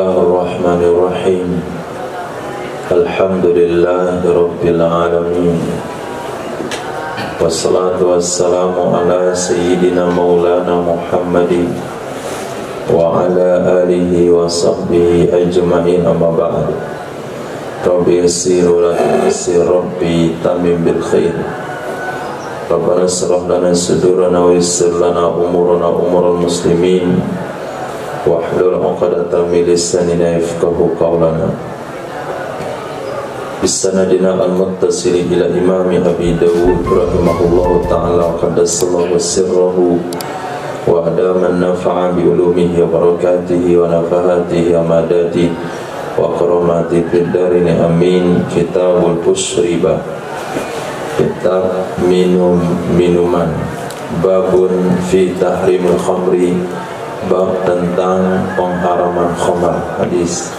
Bismillahirrahmanirrahim. Alhamdulillahi Rabbil Alamin. Wassalatu wassalamu ala Sayyidina Maulana Muhammadin wa ala alihi wa sahbihi ajma'in, amma ba'd. Rabbi yassir wa la tu'assir, Rabbi tamim bil khair. Rabbana shrah lana sudurana wa yassir lana umurana umural muslimin wahlul 'uqdatam min lisanina yafqahu qawlana. Bisanadina al-muttasil ila imami Abi Dawud rahimahullahu ta'ala qaddasallahu sirrahu wa adama an-nafa'a bi ulumihi wa barakatihi wa nafahatihi amadati wa karamati fid darini amin. Kitabul Bushribah, kitab minuman, babun fi tahrimil khamri, bab tentang pengharaman khamar. Hadis.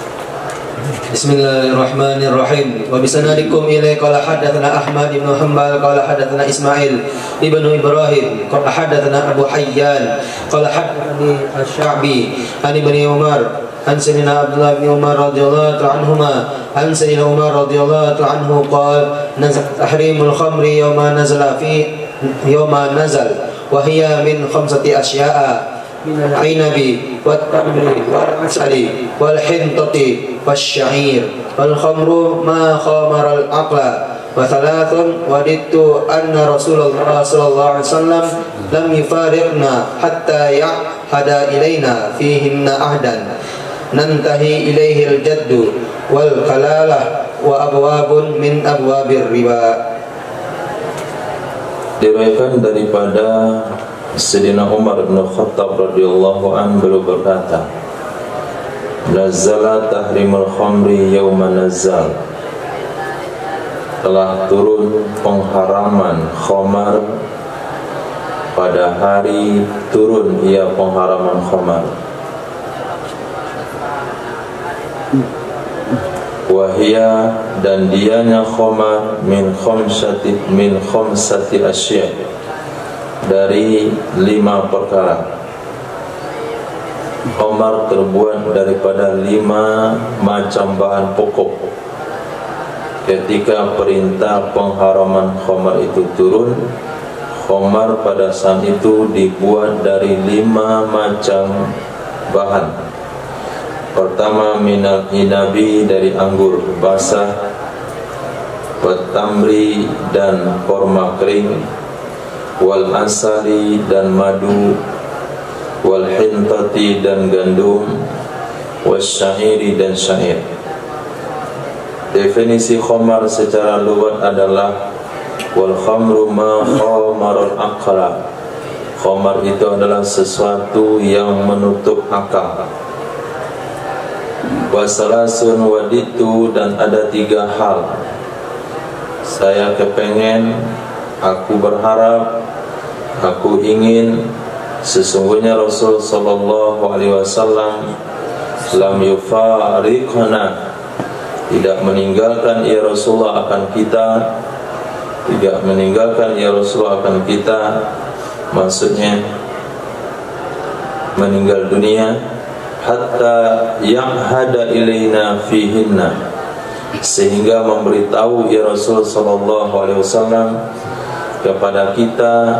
Bismillahirrahmanirrahim. Wa bisanadikum ilai qala hadatsana Ahmad ibn Hanbal qala hadatsana Ismail ibnu Ibrahim qala hadatsana Abu Hayyan qala hadatsani Asy-Sya'bi an Ibnu Umar an Sayyidina Abdullah bin Umar radhiyallahu anhuma an Sayyidina Umar radhiyallahu anhu qala nazal tahrimul khamri yawma nazal wa hiya min khamsati asya'a min al-'inabi wat-tamri wal-'asali wal-hintati wasya'ir wal-khamru ma khamara al-aqla wa thalathun wadittu anna Rasulullah sallallahu alaihi wasallam lam yufariqna hatta ya'hada ilaina fihinna ahdan nantahi ilaihi al-jaddu wal kalalah wa abwabun min abwabir riba. Diriwayatkan daripada Sayyidina Umar bin Khattab radhiyallahu anhu, beliau berkata, Nazala tahrimul khamri yawma nazal, telah turun pengharaman khamar pada hari turun ia pengharaman khamar. Wahia, dan dianya khamar min khamsati asya, dari 5 perkara. Khamar terbuat daripada 5 macam bahan pokok. Ketika perintah pengharaman khamar itu turun, khamar pada saat itu dibuat dari 5 macam bahan. Pertama, minal inabi, dari anggur basah, watamri, dan korma kering, wal asali, dan madu, wal hintati, dan gandum, wasyairi, dan syair. Definisi khamar secara lughat adalah wal khamru ma khamaral aqla. Khamar itu adalah sesuatu yang menutup akal. Wasalasun waditu, dan ada 3 hal. Saya kepengen, aku berharap, aku ingin, sesungguhnya Rasul sallallahu alaihi wasallam lam yufariqna, tidak meninggalkan ya Rasulullah akan kita, tidak meninggalkan ya Rasulullah akan kita, maksudnya meninggal dunia, hatta ya'hada ilaina fihinna, sehingga memberitahu ya Rasul sallallahu alaihi wasallam kepada kita,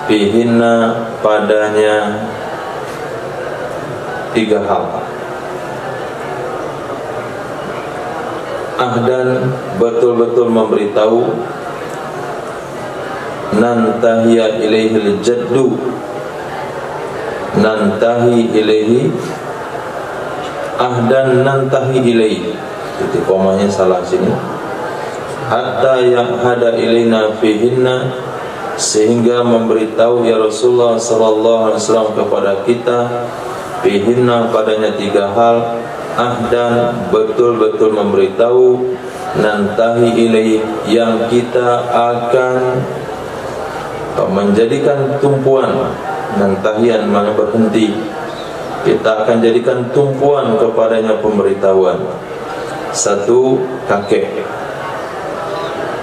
fihinna, padanya 3 hal. Ahdan, betul-betul memberitahu, nantahiya ilaihil jaddu, nantahi ilaihi, ahdan nantahi ilaihi, titik komanya salah sini, hatta yang hada ilaina fihinna, sehingga memberitahu ya Rasulullah sallallahu alaihi wasallam kepada kita, fihinna, padanya 3 hal. Ahdan, betul-betul memberitahu, nantahi ilaihi, yang kita akan menjadikan tumpuan. Nantahian mana berhenti, kita akan jadikan tumpuan kepadanya pemberitahuan. 1, kakek,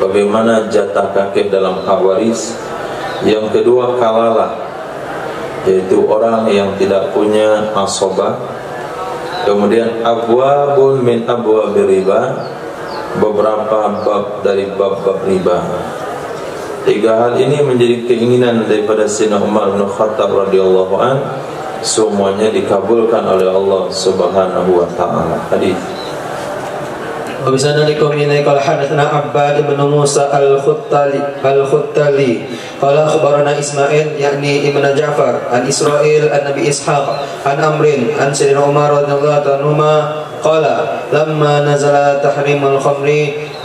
bagaimana jatah kakek dalam hak waris. Yang kedua, kalalah, yaitu orang yang tidak punya asobah. Kemudian abwabun min abwabir riba, beberapa bab dari bab-bab riba. Tiga hal ini menjadi keinginan daripada Sayyidina Umar bin Khattab radhiyallahu an, semuanya dikabulkan oleh Allah Subhanahu wa taala. Hadis. وبسندكم إليه قال حدثنا عباد بن موسى الخطالي قال أخبرنا إسماعيل يعني ابن جعفر عن إسرائيل عن أبي إسحاق عن أمر عن سيدنا عمر رضي الله عنهما قال لما نزل تحريم الخمر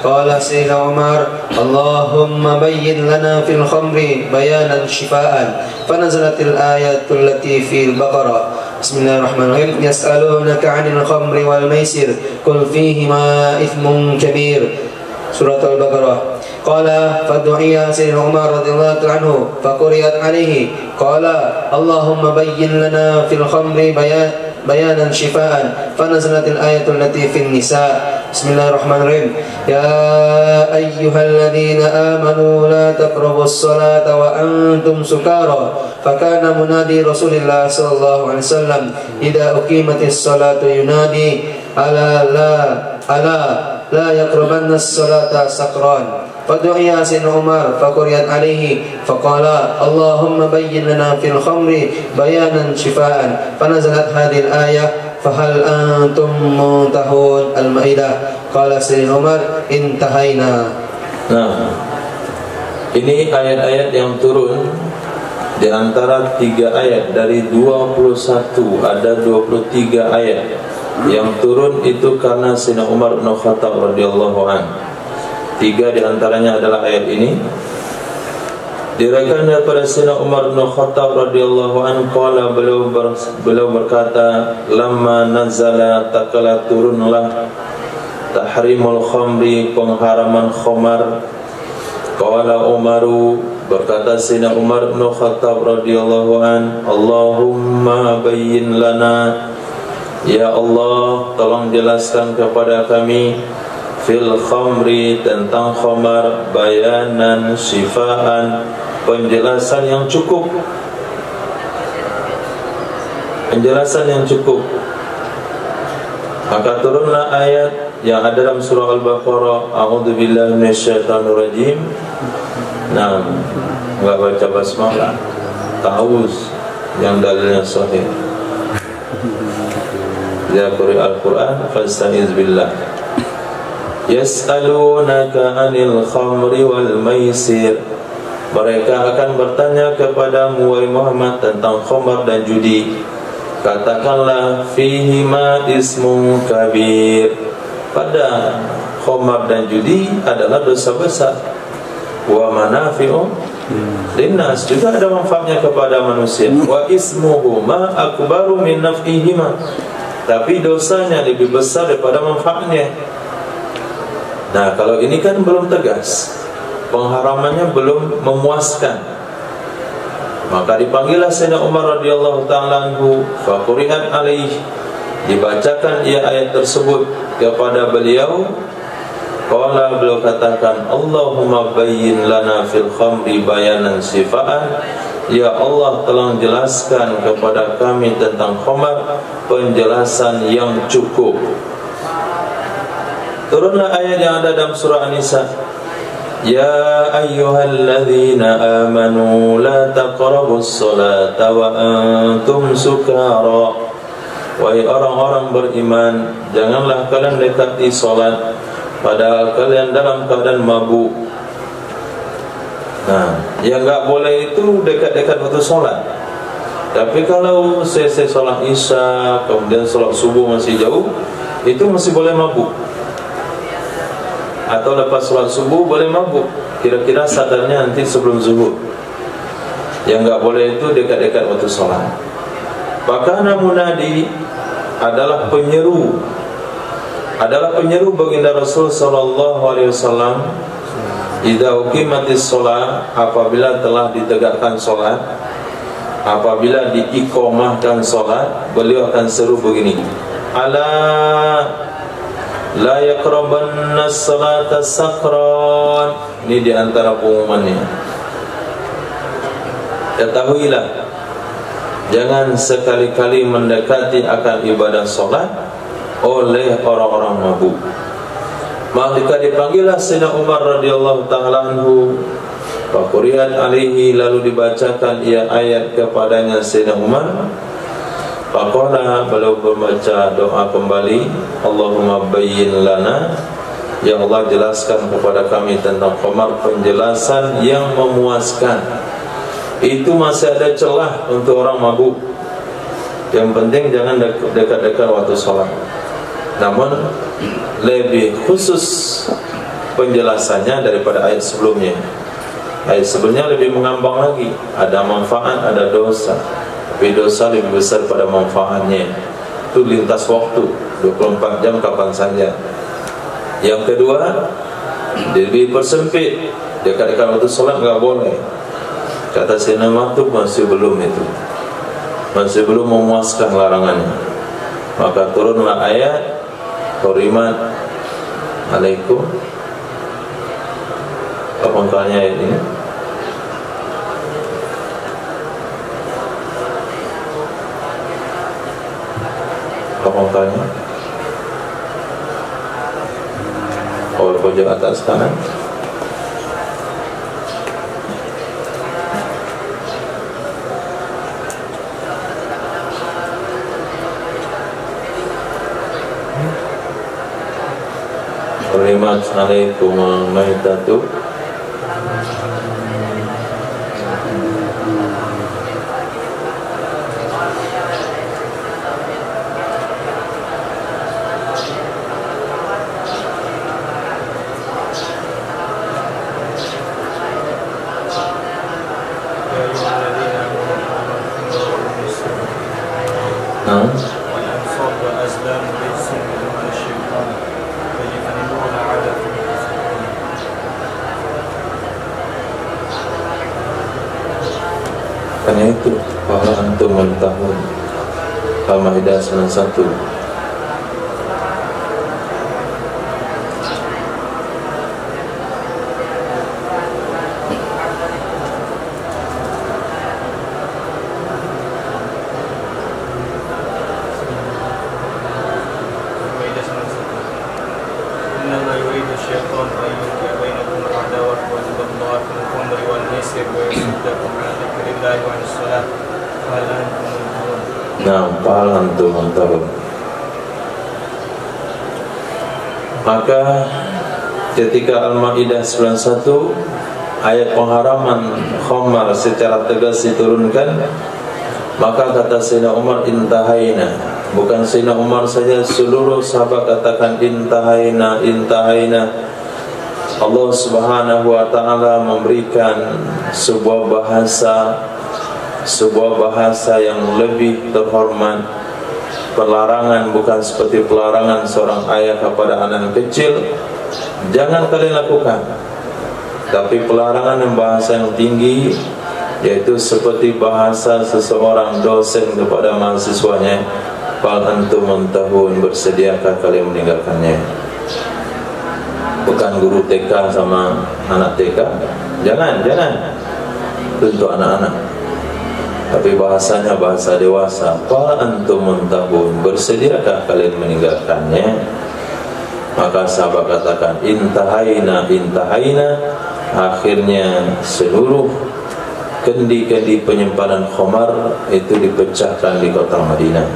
قال سيدنا عمر اللهم بين لنا في الخمر بيانا شفاء فنزلت الآية التي في البقرة بسم الله الرحمن الرحيم يسألونك عن الخمر والميسر قل فيهما إثم كبير سورة البقرة قال فدعي سيدنا عمر رضي الله عنه فقرئت عليه قال اللهم بين لنا في الخمر بيانا شفاء فنزلت الآية التي في النساء بسم الله الرحمن الرحيم يا أيها الذين آمنوا لا تقربوا الصلاة وأنتم سكارى فكان منادي رسول الله صلى الله عليه وسلم إذا أقيمت الصلاة ينادي ألا لا يقربن الصلاة سكران فدعي سيدنا عمر فقرئت عليه فقال اللهم بين لنا في الخمر بيانا شفاء فنزلت هذه الآية فهل أنتم منتهون المائدة قال سيدنا عمر انتهينا. Nah, ini ayat-ayat yang turun di antara 3 ayat dari 21, ada 23 ayat yang turun itu karena Sayyidina Umar bin Khattab radhiyallahu an. 3 di antaranya adalah ayat ini. Diriwayatkan daripada Sayyidina Umar bin Khattab radhiyallahu an qala, beliau berkata, lamma nazala, takala turunlah tahrimul khamri, pengharaman khamar. Qala Umaru, berkata Sayyidina Umar bin Khattab radhiyallahu an, Allahumma bayyin lana, ya Allah tolong jelaskan kepada kami, fil khamri, tentang khamar, bayanan syifaan, penjelasan yang cukup, penjelasan yang cukup. Maka turunlah ayat yang ada dalam surah Al-Baqarah, a'udzubillahi minasyaitonirrajim. Nah, enggak baca basmalah, ta'awuz yang dalilnya sahih. Ya qari al-Quran fasta'iz billah. Yas'alunaka 'anil khamri wal maisir. Mereka akan bertanya kepadamu wahai Muhammad tentang khamar dan judi. Katakanlah fihima ismun kabir. Pada khamar dan judi adalah dosa besar. Wa manafi'u linnas, juga ada manfaatnya kepada manusia. Wa ismuhuma akbaru min naf'ihima. Tapi dosanya lebih besar daripada manfaatnya. Nah, kalau ini kan belum tegas, pengharamannya belum memuaskan. Maka dipanggillah Sayyidina Umar radhiyallahu ta'ala anhu, faquri'at alaih, dibacakan ia ayat tersebut kepada beliau. Qala, beliau katakan, Allahumma bayyin lana fil khamri bayanan sifaan. Ya Allah, tolong jelaskan kepada kami tentang khamar penjelasan yang cukup. Turunlah ayat yang ada dalam surah An-Nisa. Ya ayyuhalladzina amanu la taqrabus salata wa antum sukara. Wahai orang-orang beriman, janganlah kalian dekati salat padahal kalian dalam keadaan mabuk. Nah, yang enggak boleh itu dekat-dekat waktu salat. Tapi kalau selesai salat Isya, kemudian salat subuh masih jauh, itu masih boleh mabuk. Atau lepas sholat subuh boleh mabuk, kira-kira sadarnya nanti sebelum zuhur. Yang enggak boleh itu dekat-dekat waktu sholat. Bahkan munadi adalah penyeru, baginda Rasul sallallahu alaihi wasallam, idza uqimatis shalah, apabila telah ditegakkan sholat, apabila diiqamahkan sholat, beliau akan seru begini, ala la yaqrabanna salata sakran. Ini diantara pengumumannya. Ketahuilah, jangan sekali-kali mendekati akan ibadah solat oleh orang-orang mabuk. Maka dipanggillah Sayyidina Umar radhiyallahu ta'ala anhu, faquriyat alaihi, lalu dibacakan ia ayat kepadanya Sayyidina Umar. Faqala, beliau membaca doa kembali, Allahumma bayyin lana, ya Allah jelaskan kepada kami tentang khamar penjelasan yang memuaskan. Itu masih ada celah untuk orang mabuk. Yang penting jangan dekat-dekat waktu sholat. Namun lebih khusus penjelasannya daripada ayat sebelumnya. Ayat sebelumnya lebih mengambang lagi, ada manfaat, ada dosa. Tapi dosa lebih besar pada manfaatnya. Itu lintas waktu 24 jam kapan saja. Yang kedua, lebih persempit, dekat-dekat waktu sholat enggak boleh. Kata Sayyidina Umar, masih belum itu, masih belum memuaskan larangannya. Maka turunlah ayat Hurimat alaikum. Apa angkanya ayat ini? Apa angkanya? Awal pojok atas kanan. Hurimat alaikum al-maitatu karena itu bahwa antum mentahun Al-Maidah 91. Maka ketika Al-Maidah 91 ayat pengharaman khamar secara tegas diturunkan, maka kata Sayyidina Umar, intahaina. Bukan Sayyidina Umar saja, seluruh sahabat katakan intahaina, intahaina. Allah Subhanahu wa ta'ala memberikan sebuah bahasa yang lebih terhormat. Pelarangan bukan seperti pelarangan seorang ayah kepada anak kecil, jangan kalian lakukan. Tapi pelarangan yang bahasa yang tinggi, yaitu seperti bahasa seseorang dosen kepada mahasiswanya, fal antum muntahun, bersediakah kalian meninggalkannya. Bukan guru TK sama anak TK, jangan untuk anak-anak. Tapi bahasanya bahasa dewasa, fal antum muntahun, bersediakah kalian meninggalkannya. Maka sahabat katakan intahaina, intahaina. Akhirnya seluruh kendi-kendi penyimpanan khamar itu dipecahkan di kota Madinah,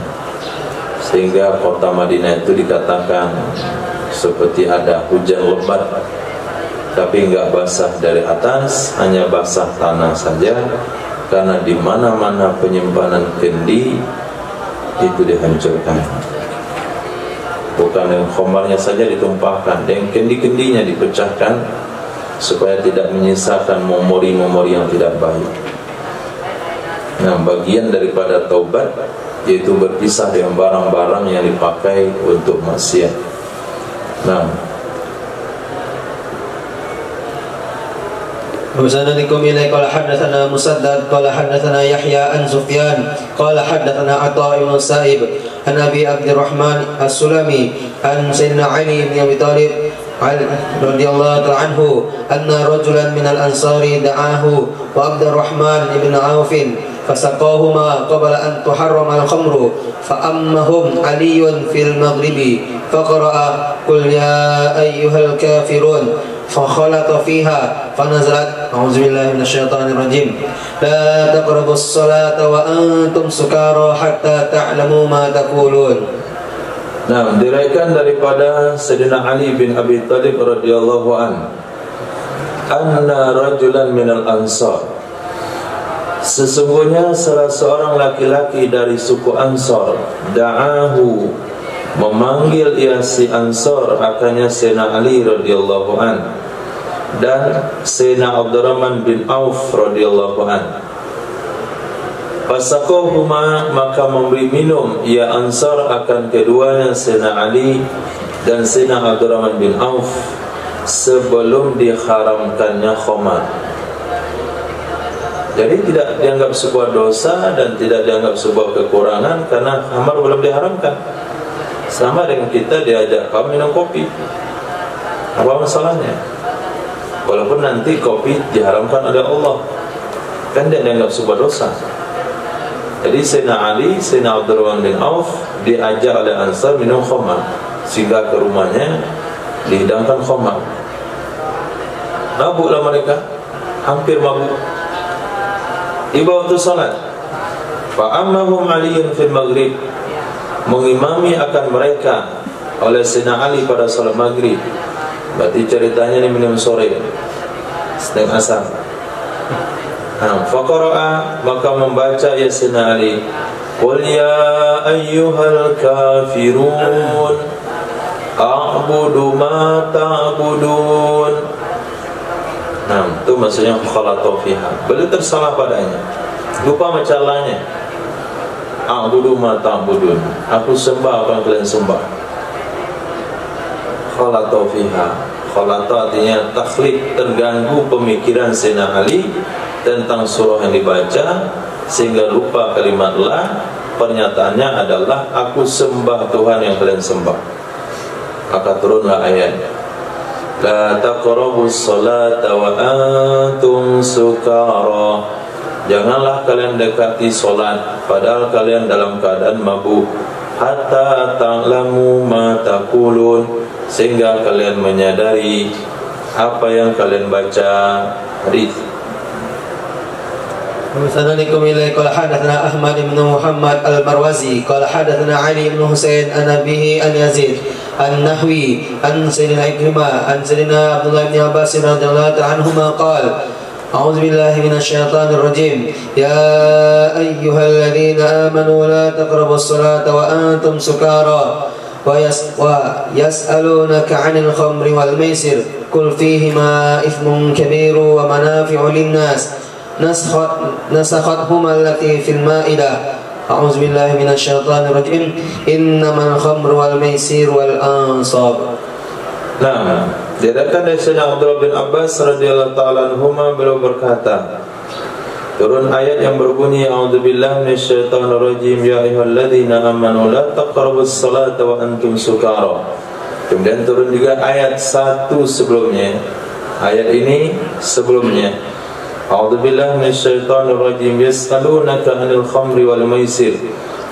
sehingga kota Madinah itu dikatakan seperti ada hujan lebat, tapi enggak basah dari atas, hanya basah tanah saja. Karena di mana-mana penyimpanan kendi itu dihancurkan. Bukan yang khamarnya saja ditumpahkan, dan kendi-kendinya dipecahkan supaya tidak menyisakan memori-memori yang tidak baik. Nah, bagian daripada taubat yaitu berpisah dengan barang-barang yang dipakai untuk maksiat. Nah, وسندكم إليه قال حدثنا مسدد قال حدثنا يحيى عن سفيان قال حدثنا عطاء بن السائب عن أبي عبد الرحمن السلمي عن سيدنا علي بن أبي طالب رضي الله عنه أن رجلا من الأنصار دعاه وعبد الرحمن بن عوف فسقاهما قبل أن تحرم الخمر فأمهم علي في المغرب فقرأ قل يا أيها الكافرون فخلط فيها فنزلت أعوذ بالله من الشيطان الرجيم لا تقربوا الصلاة وأنتم سكارى حتى تعلموا ما تقولون. Nah, diriwayatkan daripada Sayyidina Ali bin Abi Thalib radhiyallahu an, anna rajulan minal ansar, sesungguhnya salah seorang laki-laki dari suku Ansar, da'ahu, memanggil ia si Ansar akannya Sayyidina Ali radhiyallahu an dan Sayyidina Abdurrahman bin Auf radhiyallahu an. Fasaqahuma, maka memberi minum ia Ansar akan keduanya Sayyidina Ali dan Sayyidina Abdurrahman bin Auf sebelum diharamkannya khamar. Jadi tidak dianggap sebuah dosa dan tidak dianggap sebuah kekurangan karena khamar belum diharamkan. Sama dengan kita diajak kamu minum kopi, apa masalahnya? Walaupun nanti kopi diharamkan oleh Allah, kan dia dianggap sebuah dosa. Jadi Sayyidina Ali, Sayyidina Abdurrahman bin Auf diajak oleh Ansar minum khamar, sehingga ke rumahnya dihidangkan khamar. Mabuklah mereka, hampir mabuk. Tiba waktu salat, fa'ammahum Aliyyun fil maghrib, mengimami akan mereka oleh Sayyidina Ali pada salat maghrib. Berarti ceritanya ini minum sore, sedang asar. Faqara'a, maka membaca ya Sayyidina Ali, qul ya ayyuhal kafirun a'budu ma ta'budun. Itu maksudnya khalatu fiha, beliau tersalah padanya, lupa macalanya. A'budu ma ta'budun, aku sembah apa yang kalian sembah. Khalatu fiha, khalatu artinya takhlid, terganggu pemikiran Sayyidina Ali tentang surah yang dibaca sehingga lupa kalimat la. Pernyataannya adalah aku sembah Tuhan yang kalian sembah. Maka turunlah ayat, la taqrabus salata wa antum sukara, janganlah kalian dekati solat padahal kalian dalam keadaan mabuk, hatta ta'lamu ma taqulun, sehingga kalian menyadari apa yang kalian baca. Hadis. وسننكم إليه قال حدثنا أحمد بن محمد المروزي قال حدثنا علي بن حسين عن أبيه عن يزيد النحوي عن سيدنا إكرمة عن سيدنا عبد الله بن عباس رضي الله عنهما قال أعوذ بالله من الشيطان الرجيم يا أيها الذين آمنوا لا تقربوا الصلاة وأنتم سكارى ويسألونك عن الخمر والميسر قل فيهما إثم كبير ومنافع للناس نسختهما التي في المائدة أعوذ بالله من الشيطان الرجيم إنما الخمر والميسر والأنصاب. Nah, diriwayatkan dari Sayyidina Abdullah bin Abbas radhiyallahu ta'ala anhuma, beliau berkata, turun ayat yang berbunyi a'udzubillahi minasyaitonir rajim ya ayyuhalladzina amanu la taqrabus salata wa antum sukara. Kemudian turun juga ayat satu sebelumnya. Ayat ini sebelumnya, a'udzubillahi minasyaitonir rajim yas'alunaka 'anil khamri wal maisir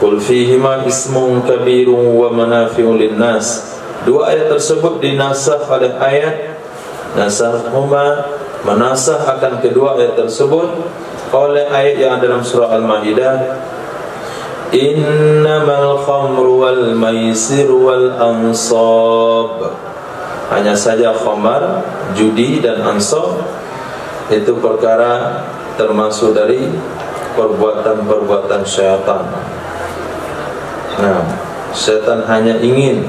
qul fihima ismun kabirun wa manafi'u lin-nas. Dua ayat tersebut dinasakh oleh ayat nasakhuma, menasakh akan kedua ayat tersebut oleh ayat yang ada dalam surah Al-Maidah, innamal khamru wal maisir wal ansab. Hanya saja khamar, judi dan ansab itu perkara termasuk dari perbuatan-perbuatan syaitan. Nah, syaitan hanya ingin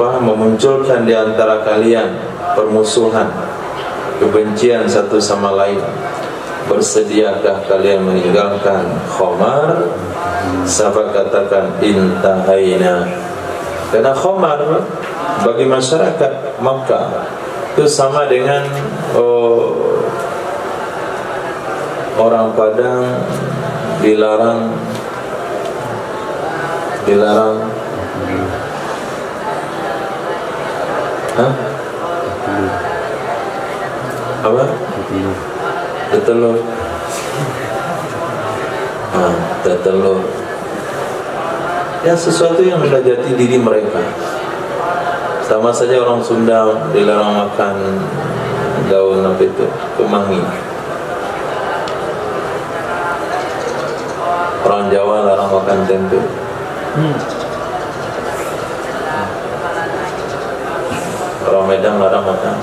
memunculkan di antara kalian permusuhan, kebencian satu sama lain. Bersediakah kalian meninggalkan khamar? Sahabat katakan intahaina. Karena khamar bagi masyarakat Makkah itu sama dengan orang Padang dilarang apa? Betelur. telur. Ya, sesuatu yang sudah jati diri mereka. Sama saja orang Sunda dilarang makan daun apa itu, kemangi. Orang Jawa larang makan tempe. Orang Medan larang makan.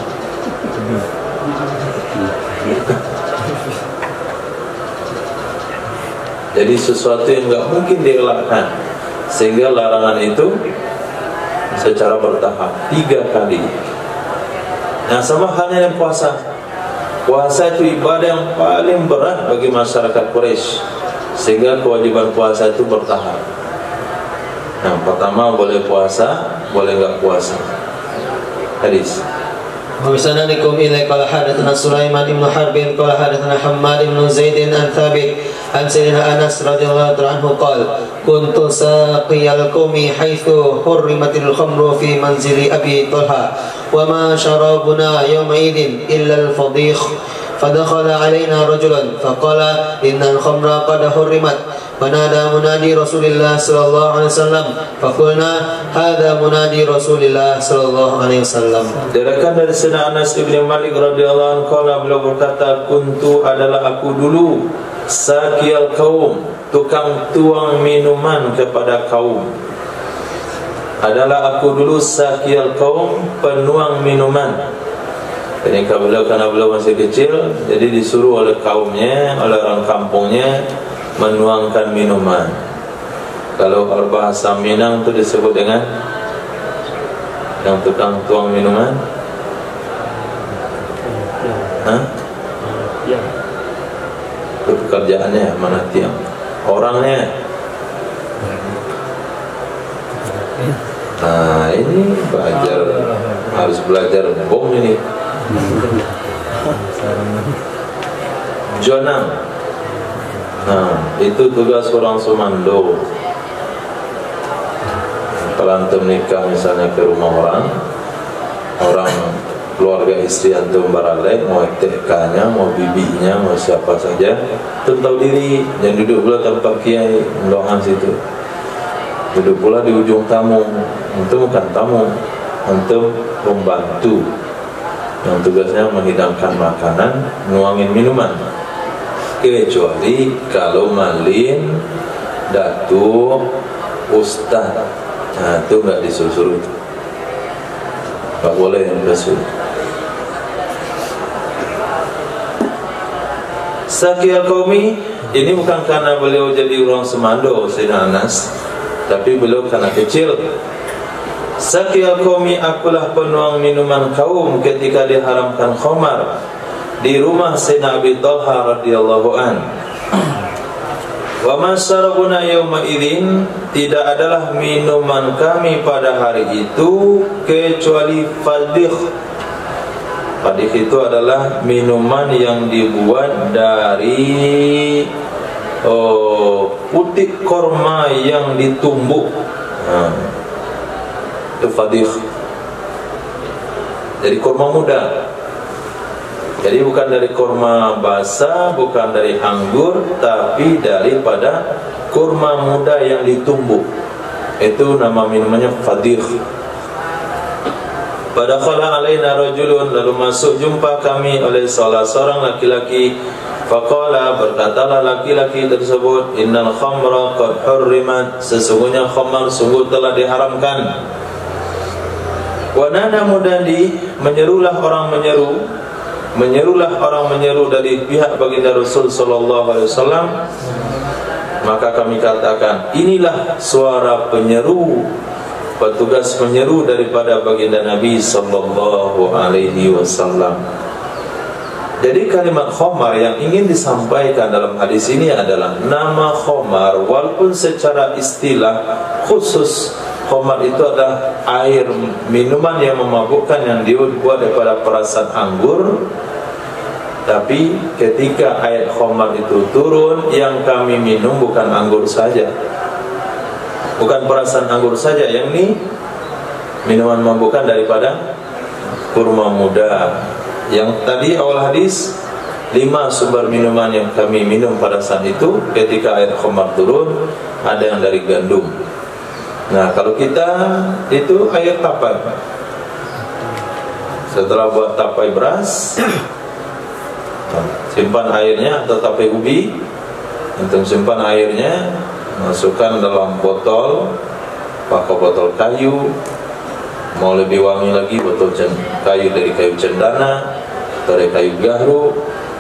Jadi sesuatu yang nggak mungkin dielakkan, sehingga larangan itu secara bertahap 3 kali. Nah, sama halnya dengan puasa. Puasa itu ibadah yang paling berat bagi masyarakat Quraisy, sehingga kewajiban puasa itu bertahap. Yang pertama boleh puasa, boleh nggak puasa. Hadis. وبسندكم إليه قال حدثنا سليمان بن حرب قال حدثنا حماد بن زيد عن ثابت عن سيدنا أنس رضي الله عنه قال كنت ساقي القوم حيث حرمت الخمر في منزل أبي طلحة وما شرابنا يومئذ إلا الفضيخ فدخل علينا رجل فقال إن الخمر قد حرمت فنادى منادي رسول الله صلى الله عليه وسلم فقلنا هذا منادي رسول الله صلى الله عليه وسلم. Diriwayatkan dari Sayyidina Anas bin Malik radhiyallahu anhu qala, beliau berkata, kuntu adalah aku dulu sakiyal kaum, tukang tuang minuman kepada kaum. Adalah aku dulu sakiyal kaum, penuang minuman. Jadi karena beliau masih kecil, jadi disuruh oleh kaumnya, oleh orang kampungnya menuangkan minuman. Kalau bahasa Minang itu disebut dengan yang tukang tuang minuman. Itu pekerjaannya, mana tiang? Orangnya. Nah, ini belajar, harus belajar bom ini. Jonang. Nah, itu tugas orang Sumando. Kalau antum nikah misalnya ke rumah orang keluarga istri antum baralek, mau TK-nya, mau bibinya, mau siapa saja, antum tahu diri, jangan duduk pula tempat kiai, doang situ. Duduk pula di ujung tamu. Antum bukan tamu, antum pembantu yang tugasnya menghidangkan makanan, nuangin minuman. Kecuali kalau malin, datuk, ustaz, nah itu nggak disuruh-suruh, nggak boleh yang disuruh. Sakiyal qaumi ini bukan karena beliau jadi orang Semando Sayyidina Anas, tapi beliau karena kecil. Sakiyal qaumi, akulah penuang minuman kaum ketika diharamkan khamar di rumah Sayyidina Abi Talha radhiyallahu an. Wa ma syarabuna yauma idzin, tidak adalah minuman kami pada hari itu kecuali fadikh. Fadikh itu adalah minuman yang dibuat dari putik korma yang ditumbuk. Itu fadikh. Jadi korma muda. Jadi bukan dari kurma basah, bukan dari anggur, tapi daripada kurma muda yang ditumbuk. Itu nama minumannya fadikh. Padakhala alaina rajulun, lalu masuk jumpa kami oleh salah seorang laki-laki. Faqala, berkatalah laki-laki tersebut, innal khamra qad hurrimat, sesungguhnya khamar sungguh telah diharamkan. Wa nada mudandi, menyerulah orang menyeru dari pihak baginda Rasul sallallahu alaihi wasallam. Maka kami katakan, inilah suara penyeru, petugas penyeru daripada baginda Nabi sallallahu alaihi wasallam. Jadi kalimat khamar yang ingin disampaikan dalam hadis ini adalah nama khamar, walaupun secara istilah khusus khamar itu adalah air minuman yang memabukkan yang dibuat daripada perasan anggur. Tapi ketika ayat khamar itu turun, yang kami minum bukan anggur saja, bukan perasan anggur saja, yang ini minuman memabukkan daripada kurma muda. Yang tadi awal hadis 5 sumber minuman yang kami minum pada saat itu ketika air khamar turun, ada yang dari gandum. Nah, kalau kita itu air tapai. Setelah buat tapai beras, simpan airnya, atau tapai ubi, untuk simpan airnya, masukkan dalam botol, pakai botol kayu. Mau lebih wangi lagi, botol kayu dari kayu cendana, dari kayu gaharu,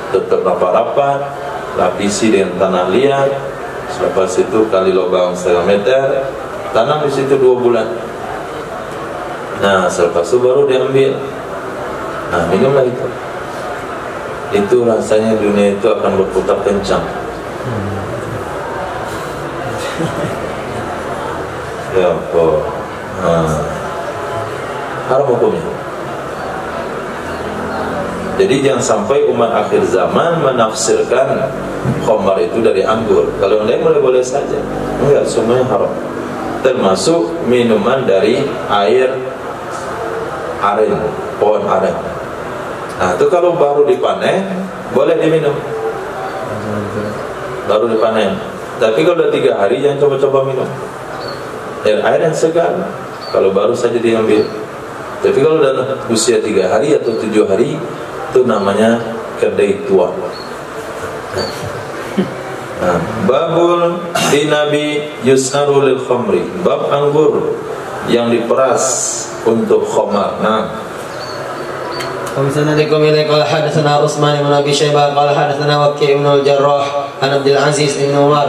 tetap rapat-rapat, lapisi dengan tanah liat. Selepas itu kali lubang 1,5 meter, tanam di situ 2 bulan. Nah, selepas itu baru diambil. Nah, minumlah itu. Itu rasanya dunia itu akan berputar kencang. Ya Allah. Haram hukumnya. Jadi jangan sampai umat akhir zaman menafsirkan khamar itu dari anggur. Kalau yang lain boleh-boleh saja. Enggak, semuanya haram. Termasuk minuman dari air aren, pohon aren. Nah, itu kalau baru dipanen boleh diminum. Baru dipanen. Tapi kalau udah 3 hari jangan coba-coba minum. Air yang segar kalau baru saja diambil. Tapi kalau udah usia 3 hari atau 7 hari, itu namanya kedai tua. Nah, babul dinabi yusnaru lil khamri, bab anggur yang diperas untuk khamar. Nah, ومثلا لكم إليه قال حدثنا عثمان بن أبي شيبة قال حدثنا وكيع بن الجراح عن عبد العزيز بن عمر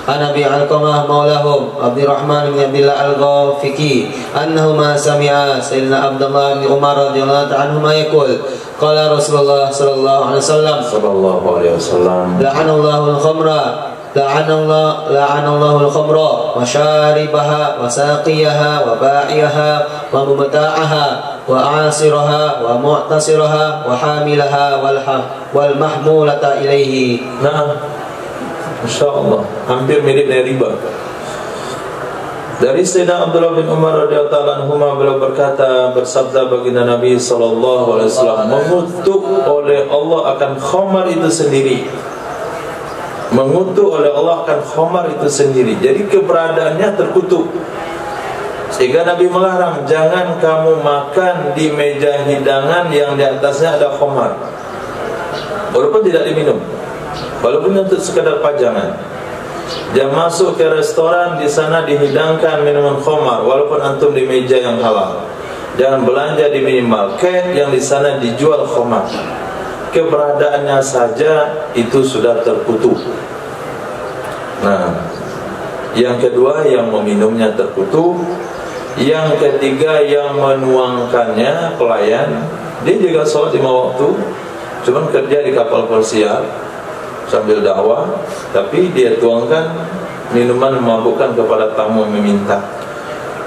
عن أبي علقمة مولاهم عبد الرحمن بن عبد الله الغافقي أنهما سمعا سيدنا عبد الله بن عمر رضي الله عنهما يقول قال رسول الله صلى الله عليه وسلم لعن الله الخمر لعن الله الخمر وشاربها وساقيها وبائعها ومبتاعها وعاصرها ومعتصرها وحاملها والمحمولة إليه. Nah, Masya Allah, hampir mirip dari riba. Dari Sayyidina Abdullah bin Umar radhiyallahu anhu, beliau berkata, bersabda baginda Nabi sallallahu alaihi wasallam, mengutuk oleh Allah akan khamar itu sendiri. Mengutuk oleh Allah akan khamar itu sendiri. Jadi keberadaannya terkutuk. Sehingga Nabi melarang, jangan kamu makan di meja hidangan yang di atasnya ada khamar. Walaupun tidak diminum, walaupun untuk sekedar pajangan. Jangan masuk ke restoran, di sana dihidangkan minuman khamar, walaupun antum di meja yang halal. Jangan belanja di minimarket yang di sana dijual khamar. Keberadaannya saja itu sudah terkutuk. Nah, yang kedua yang meminumnya terkutuk. Yang ketiga yang menuangkannya, pelayan, dia juga sholat 5 waktu, cuman kerja di kapal persiap sambil dakwah, tapi dia tuangkan minuman memabukkan kepada tamu yang meminta.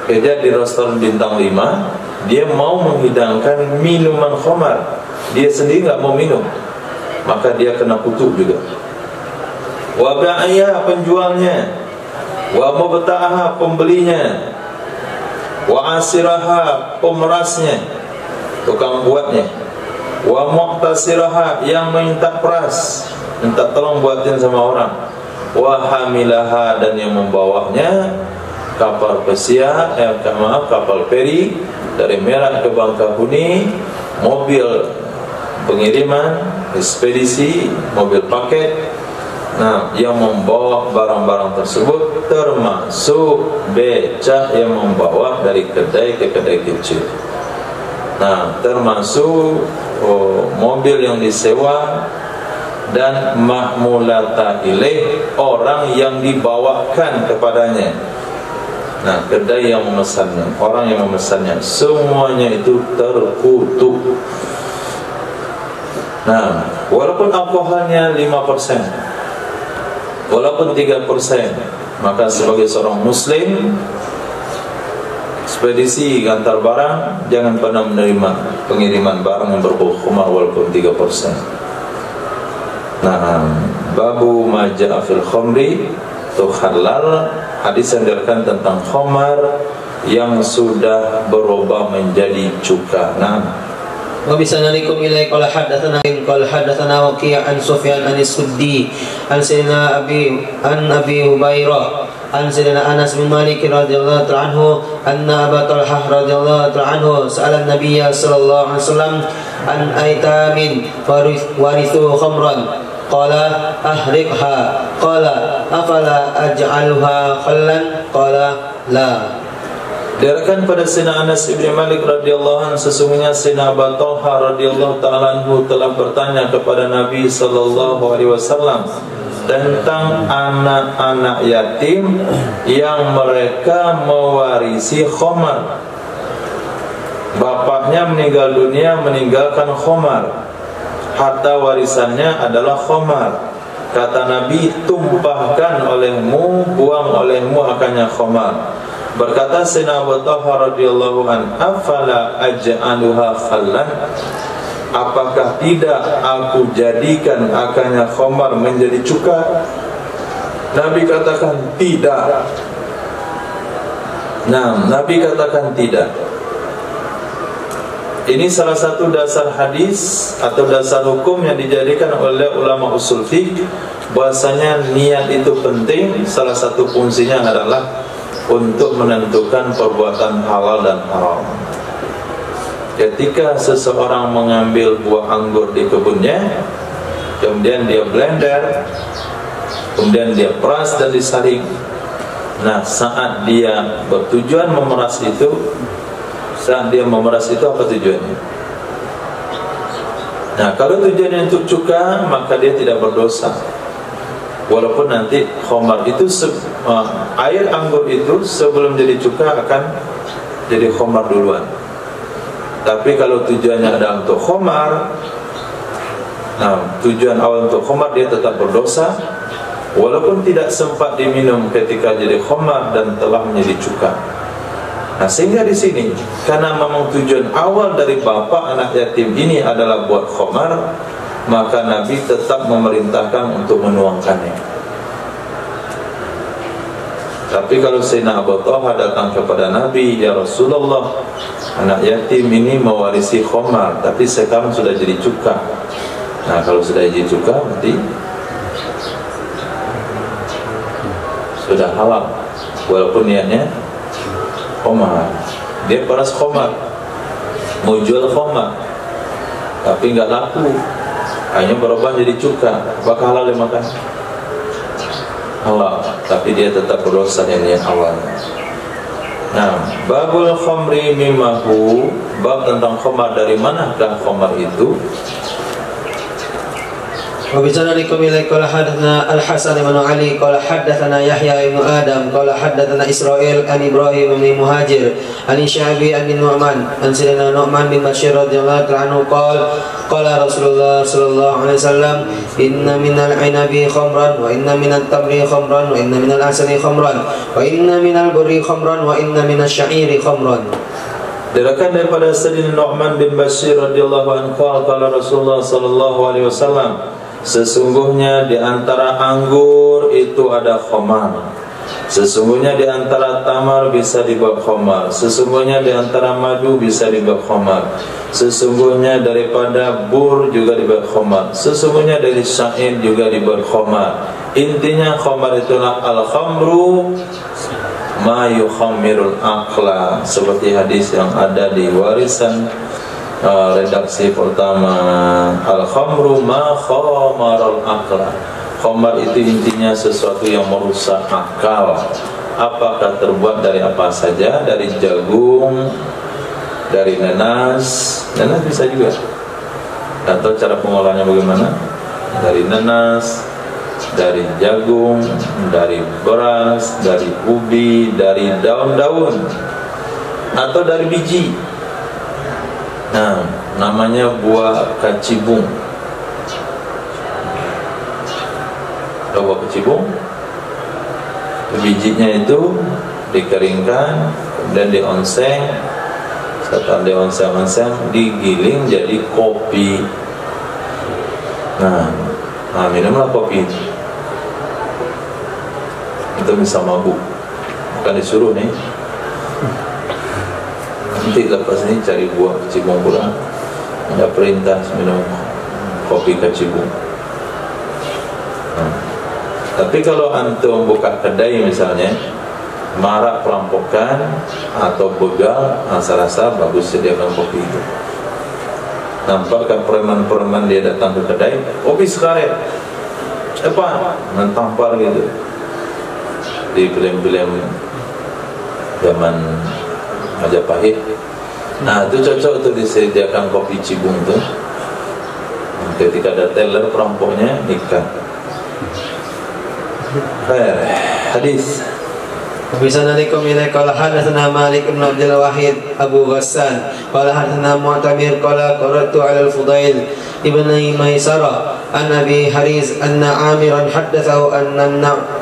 Kerja di restoran bintang 5, dia mau menghidangkan minuman khamar, dia sendiri nggak mau minum, maka dia kena kutuk juga. Wa ba'iyah, penjualnya, wa mubta'aha, pembelinya, wa asiraha, pemerasnya, tukang buatnya, wa muqtasiraha, yang minta peras, minta tolong buatin sama orang, wa hamilaha, dan yang membawanya, kapal pesiar, kapal feri dari Merak ke Bangkahuni, mobil pengiriman, ekspedisi, mobil paket. Nah, yang membawa barang-barang tersebut termasuk becak yang membawa dari kedai ke kedai kecil. Nah, termasuk mobil yang disewa, dan mahmulata ilaih, orang yang dibawakan kepadanya. Nah, kedai yang memesannya, orang yang memesannya, semuanya itu terkutuk. Nah, walaupun alkoholnya 5%, walaupun 3%, maka sebagai seorang muslim, ekspedisi antar barang, jangan pernah menerima pengiriman barang yang berbau khamar walaupun 3%. Nah, babu maja'a fil khamri, itu halal, hadis yang diriwayatkan tentang khamar yang sudah berubah menjadi cuka. Nah, وبسندكم إليه قال حدثنا وكيع عن سفيان عن السدي عن سيدنا أبي هبيرة عن سيدنا أنس بن مالك رضي الله عنه أن أبا طلحة رضي الله عنه سأل النبي صلى الله عليه وسلم عن أيتام ورثوا خمرا قال أحرقها قال أفلا أجعلها خلا قال لا. Diriwayatkan pada Sayyidina Anas bin Malik radhiyallahu anhu, sesungguhnya Sayyidina Abu Talha radhiyallahu ta'ala anhu telah bertanya kepada Nabi sallallahu alaihi wasallam tentang anak-anak yatim yang mereka mewarisi khamar. Bapaknya meninggal dunia meninggalkan khamar, harta warisannya adalah khamar. Kata Nabi, tumpahkan olehmu, buang olehmu akannya khamar. Berkata Sayyidina Abu Talha radhiyallahu an, afala aj'aluha khallan, apakah tidak aku jadikan akannya khamar menjadi cuka? Nabi katakan tidak. Nah, Nabi katakan tidak. Ini salah satu dasar hadis atau dasar hukum yang dijadikan oleh ulama usul fiqh, bahwasanya niat itu penting. Salah satu fungsinya adalah untuk menentukan perbuatan halal dan haram. Ketika seseorang mengambil buah anggur di kebunnya, kemudian dia blender, kemudian dia peras dan disaring. Nah, saat dia bertujuan memeras itu, apa tujuannya? Nah, kalau tujuannya untuk cuka, maka dia tidak berdosa. Walaupun nanti khamar itu air anggur itu sebelum jadi cuka akan jadi khamar duluan. Tapi kalau tujuannya adalah untuk khamar, nah tujuan awal untuk khamar, dia tetap berdosa walaupun tidak sempat diminum ketika jadi khamar dan telah menjadi cuka. Nah, sehingga di sini karena memang tujuan awal dari bapak anak yatim ini adalah buat khamar, maka Nabi tetap memerintahkan untuk menuangkannya. Tapi kalau Sayyidina Abu Talha datang kepada Nabi, ya Rasulullah, anak yatim ini mewarisi khamar, tapi sekarang sudah jadi cuka. Nah, kalau sudah jadi cuka, berarti sudah halal, walaupun niatnya khamar. Dia peras khamar, mau jual khamar, tapi nggak laku, hanya berubah jadi cuka. Apakah halal dimakan? Halal, tapi dia tetap berdosa yang niat awalnya. Nah, babul khamri mimahu, bab tentang khamar, dari manakah khamar itu? وبسندكم إليه قال حدثنا الحسن بن علي قال حدثنا يحيى بن آدم قال حدثنا إسرائيل عن إبراهيم بن مهاجر عن الشعبي عن النعمان عن سيدنا نعمان بن بشير رضي الله عنه قال قال رسول الله صلى الله عليه وسلم إن من العنب خمرا وإن من التمر خمرا وإن من العسل خمرا وإن من البر خمرا وإن من الشعير خمرا. Diriwayatkan daripada Sayyidina Nu'man bin Bashir radhiyallahu anhu qala Rasulullah sallallahu alaihi wasallam, sesungguhnya di antara anggur itu ada khamar, sesungguhnya di antara tamar bisa dibuat khamar, sesungguhnya di antara madu bisa dibuat khamar, sesungguhnya daripada bur juga dibuat khamar, sesungguhnya dari syair juga dibuat khamar. Intinya khamar itulah al-khamru ma yukhammirul aqla, seperti hadis yang ada di warisan redaksi pertama, al-khamru ma khamarul aqla. Khamar itu intinya sesuatu yang merusak akal. Apakah terbuat dari apa saja? Dari jagung, dari nanas bisa juga. Atau cara pengolahannya bagaimana? Dari nanas, dari jagung, dari beras, dari ubi, dari daun-daun, atau dari biji. Nah, namanya buah kacibung. Buah kacibung, bijinya itu dikeringkan, kemudian dionseng. Setelah dionseng-onseng, digiling jadi kopi. Nah, minumlah kopi itu bisa mabuk, bukan disuruh nih. Nanti lepas ini cari buah kacibung pula, ada perintah minum kopi kacibung. Tapi kalau antum buka kedai misalnya, marak perampokan atau begal, saya rasa bagus sediakan kopi itu. Nampakkan preman-preman dia datang ke kedai, kopi sekaret, apa, mentampar gitu. Di film-film zaman Majapahit. Nah, itu cocok tuh disediakan kopi cibung tuh. Ketika ada teller perampoknya nikah. Baik, hadis. Bismillahirrahmanirrahim. Qala hadatsana Malik bin Abdul Wahid Abu Ghassan qala hadatsana Mu'tamir qala qara'tu 'ala al-Fudail ibn Maisarah an Abi Hariz anna Amiran haddatsahu anna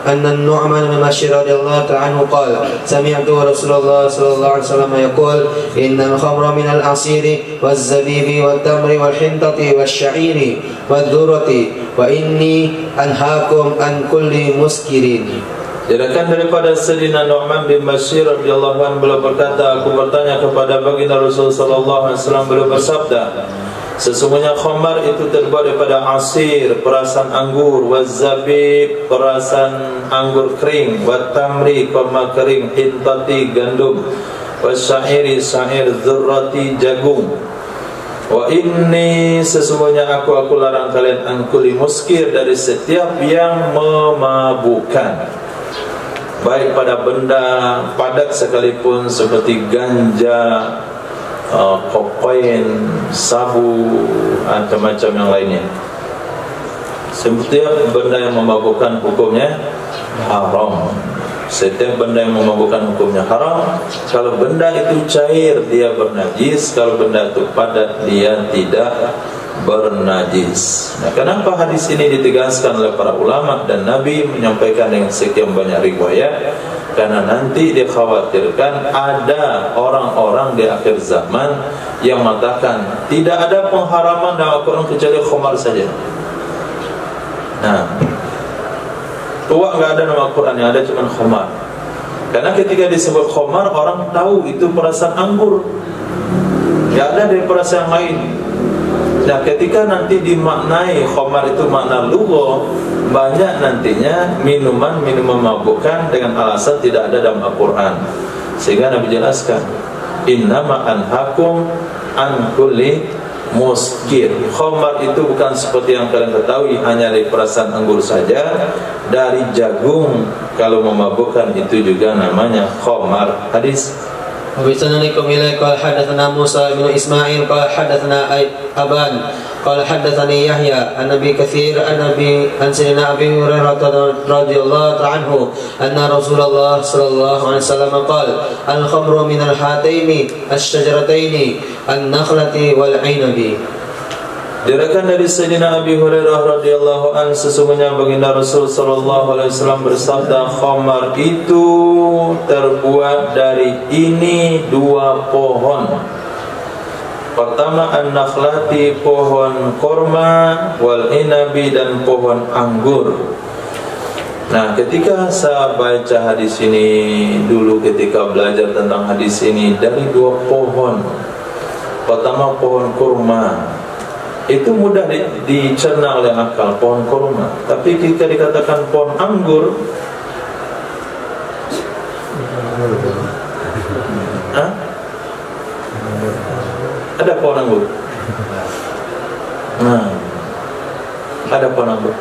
an-Nu'man bin Bashir radhiyallahu ta'ala anhu qala sami'tu Rasulullah sallallahu alaihi wasallam yaqul innal khamra min al-'asiri waz-zabibi wat-tamri wal-hintati wash-sha'iri wadh-dhurati wa inni anhaakum an kulli muskirin. Diriwayatkan daripada Sayyidina Nu'man bin Bashir radhiyallahu anhu, beliau berkata, aku bertanya kepada baginda Rasul sallallahu alaihi wasallam, beliau bersabda, sesungguhnya khamar itu terbuat daripada asir, perasan anggur, wazabib, perasan anggur kering, watamri, kurma kering, hintati, gandum, wasyairi, syair, dzurrati, jagung. Wa inni, sesungguhnya aku larang kalian angkuli muskir, dari setiap yang memabukkan, baik pada benda padat sekalipun seperti ganja, kokain, sabu, macam-macam yang lainnya. Setiap benda yang memabukkan hukumnya haram. Setiap benda yang memabukkan hukumnya haram. Kalau benda itu cair, dia bernajis. Kalau benda itu padat, dia tidak bernajis. Nah, kenapa hadis ini ditegaskan oleh para ulama dan Nabi menyampaikan dengan sekian banyak riwayat? Karena nanti dikhawatirkan ada orang-orang di akhir zaman yang mengatakan tidak ada pengharaman dalam Al-Quran kecuali khamar saja. Nah, tuak nggak ada dalam Al-Quran, yang ada cuma khamar. Karena ketika disebut khamar, orang tahu itu perasan anggur, nggak ada dari perasan yang lain. Nah, ketika nanti dimaknai khamar itu makna lugha, banyak nantinya minuman-minuman memabukkan dengan alasan tidak ada dalam Al-Quran. Sehingga Nabi jelaskan, innama anhakum an kulli muskir. Khamar itu bukan seperti yang kalian ketahui hanya dari perasan anggur saja, dari jagung kalau memabukkan itu juga namanya khamar. Hadis. وبسننكم إليه قال حدثنا موسى بن إسماعيل قال حدثنا أبان قال حدثني يحيى عن أبي كثير عن سيدنا أبي هريرة رضي الله عنه أن رسول الله صلى الله عليه وسلم قال الخمر من الهاتين الشجرتين النخلة والعنب. Diriwayatkan dari Sayyidina Abi Hurairah radhiyallahu anhu, sesungguhnya baginda Rasul sallallahu alaihi wasallam bersabda, khamar itu terbuat dari ini dua pohon. Pertama an-nakhlati, pohon korma, wal inabi, dan pohon anggur. Nah, ketika saya baca hadis ini dulu, ketika belajar tentang hadis ini, dari dua pohon. Pertama pohon kurma, itu mudah dicerna oleh akal, pohon kurma. Tapi ketika dikatakan pohon anggur, ada pohon anggur. Nah, ada pohon anggur.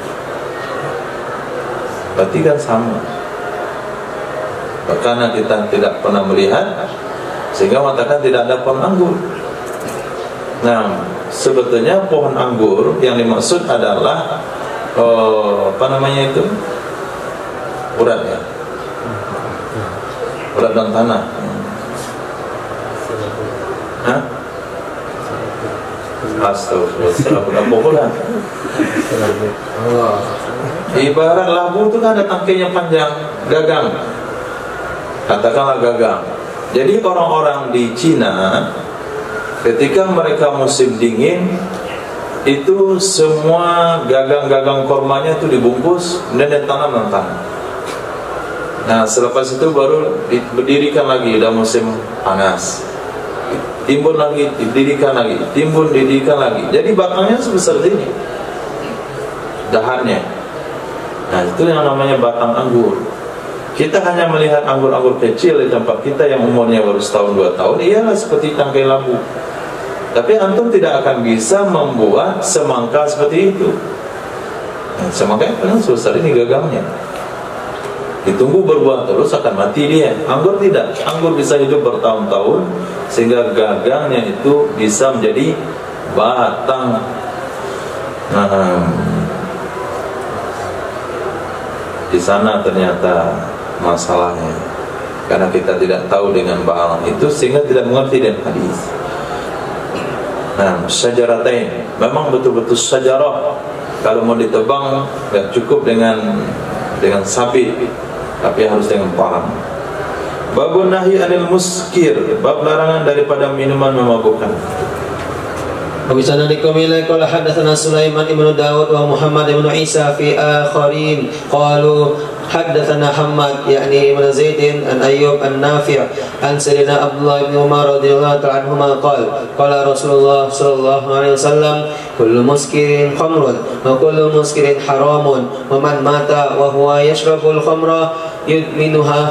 Berarti kan sama. Karena kita tidak pernah melihat, sehingga mengatakan tidak ada pohon anggur. Nah, sebetulnya pohon anggur yang dimaksud adalah apa namanya itu? Urat, ya. Urat dan tanah. Hah? Astagfirullah, bukan pohon. Ibarat labu itu kan ada tangkainya panjang, gagang. Katakanlah gagang. Jadi orang-orang di Cina, ketika mereka musim dingin, itu semua gagang-gagang kormanya itu dibungkus dan ditanam tanah. Nah, selepas itu baru berdirikan lagi dalam musim panas. timbun lagi, didirikan lagi, timbun, didirikan lagi. Jadi batangnya sebesar ini, dahannya. Nah, itu yang namanya batang anggur. Kita hanya melihat anggur-anggur kecil di tempat kita yang umurnya baru setahun 2 tahun, iyalah seperti tangkai lampu. Tapi antum tidak akan bisa membuat semangka seperti itu. Nah, semangka yang sebesar ini gagangnya. Ditunggu berbuah terus akan mati dia. Anggur tidak. Anggur bisa hidup bertahun-tahun sehingga gagangnya itu bisa menjadi batang. Di sana ternyata masalahnya, karena kita tidak tahu dengan barang itu sehingga tidak mengerti dengan hadis. Nah, syajaratain, memang betul-betul syajarah. Kalau mau ditebang tidak cukup dengan sabit, tapi harus dengan paham. Babun nahi anil muskir, bab larangan daripada minuman memabukkan. وبسندكم إليه قال حدثنا سليمان بن داود ومحمد بن عيسى في آخرين قالوا حدثنا حماد يعني ابن زيد عن أيوب النافع عن سيدنا عبد الله بن عمر رضي الله تعالى عنهما قال قال رسول الله صلى الله عليه وسلم كل مسكر خمر وكل مسكر حرام ومن مات وهو يشرب الخمر يدمنها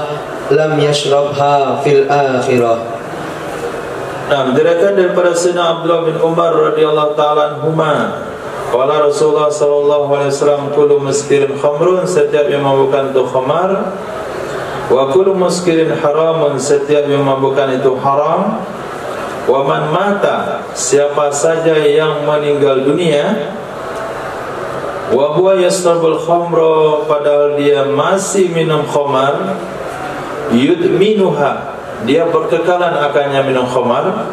لم يشربها في الآخرة. Nah, diriwayatkan daripada Sayyidina Abdullah bin Umar radhiyallahu taala anhuma, qala Rasulullah sallallahu alaihi wasallam, kullu muskirin khamrun, setiap yang memabukkan itu khamar, wa kullu muskirin haramun, setiap yang memabukkan itu haram, wa man mata, siapa saja yang meninggal dunia, wa huwa yasrabul khamra, padahal dia masih minum khamar, yudminuha, dia berkekalan akannya minum khamar,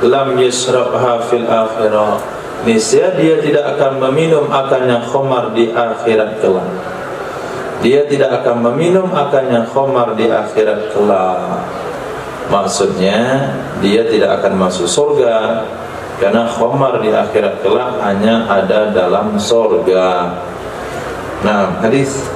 lam yashrabha fil akhirah, niscaya dia tidak akan meminum akannya khamar di akhirat kelak. Dia tidak akan meminum akannya khamar di akhirat kelak. Maksudnya dia tidak akan masuk surga, karena khamar di akhirat kelak hanya ada dalam surga. Nah, hadis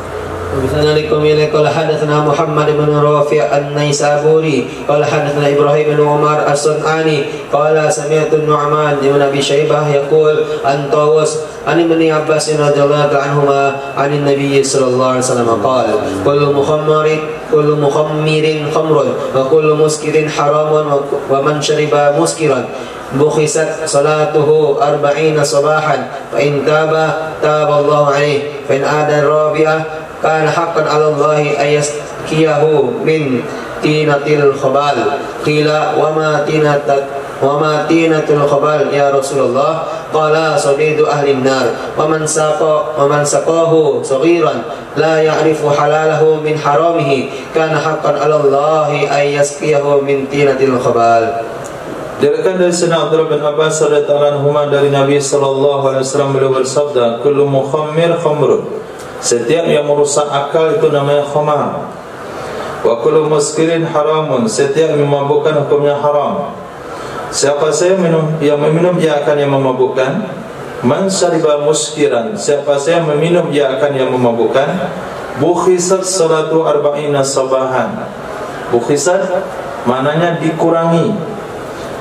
وبسندكم إليه قال حدثنا محمد بن رافع النيسابوري قال حدثنا إبراهيم بن عمر الصنعاني قال سمعت النعمان بن أبي شيبة يقول عن طاووس عن ابن عباس رضي الله عنهما عن النبي صلى الله عليه وسلم قال كل مخمر خمر وكل مسكر حرام ومن شرب مسكرا بخست صلاته 40 صباحا فإن تاب الله عليه فإن عاد الرابعة كان حقا على الله أن يسقيه من طينة الخبال. قيل وما طينة الخبال يا رسول الله؟ قال صديد أهل النار. ومن سقاه صغيرا لا يعرف حلاله من حرامه كان حقا على الله أن يسقيه من طينة الخبال. Diriwayatkan dari Sayyidina Abdullah bin Abbas radhiyallahu anhu dari Nabi sallallahu alaihi wasallam, beliau bersabda, kullu mukhammir khamrun, setiap yang merusak akal itu namanya khamar. Wa kullu muskirin haramun, setiap yang memabukkan hukumnya haram. Siapa saya yang meminum dia akan yang memabukkan. Man syariba muskiran, siapa saya meminum dia akan yang memabukkan. Bukhisat salatu 40 sabahan. Bukhisat maknanya dikurangi,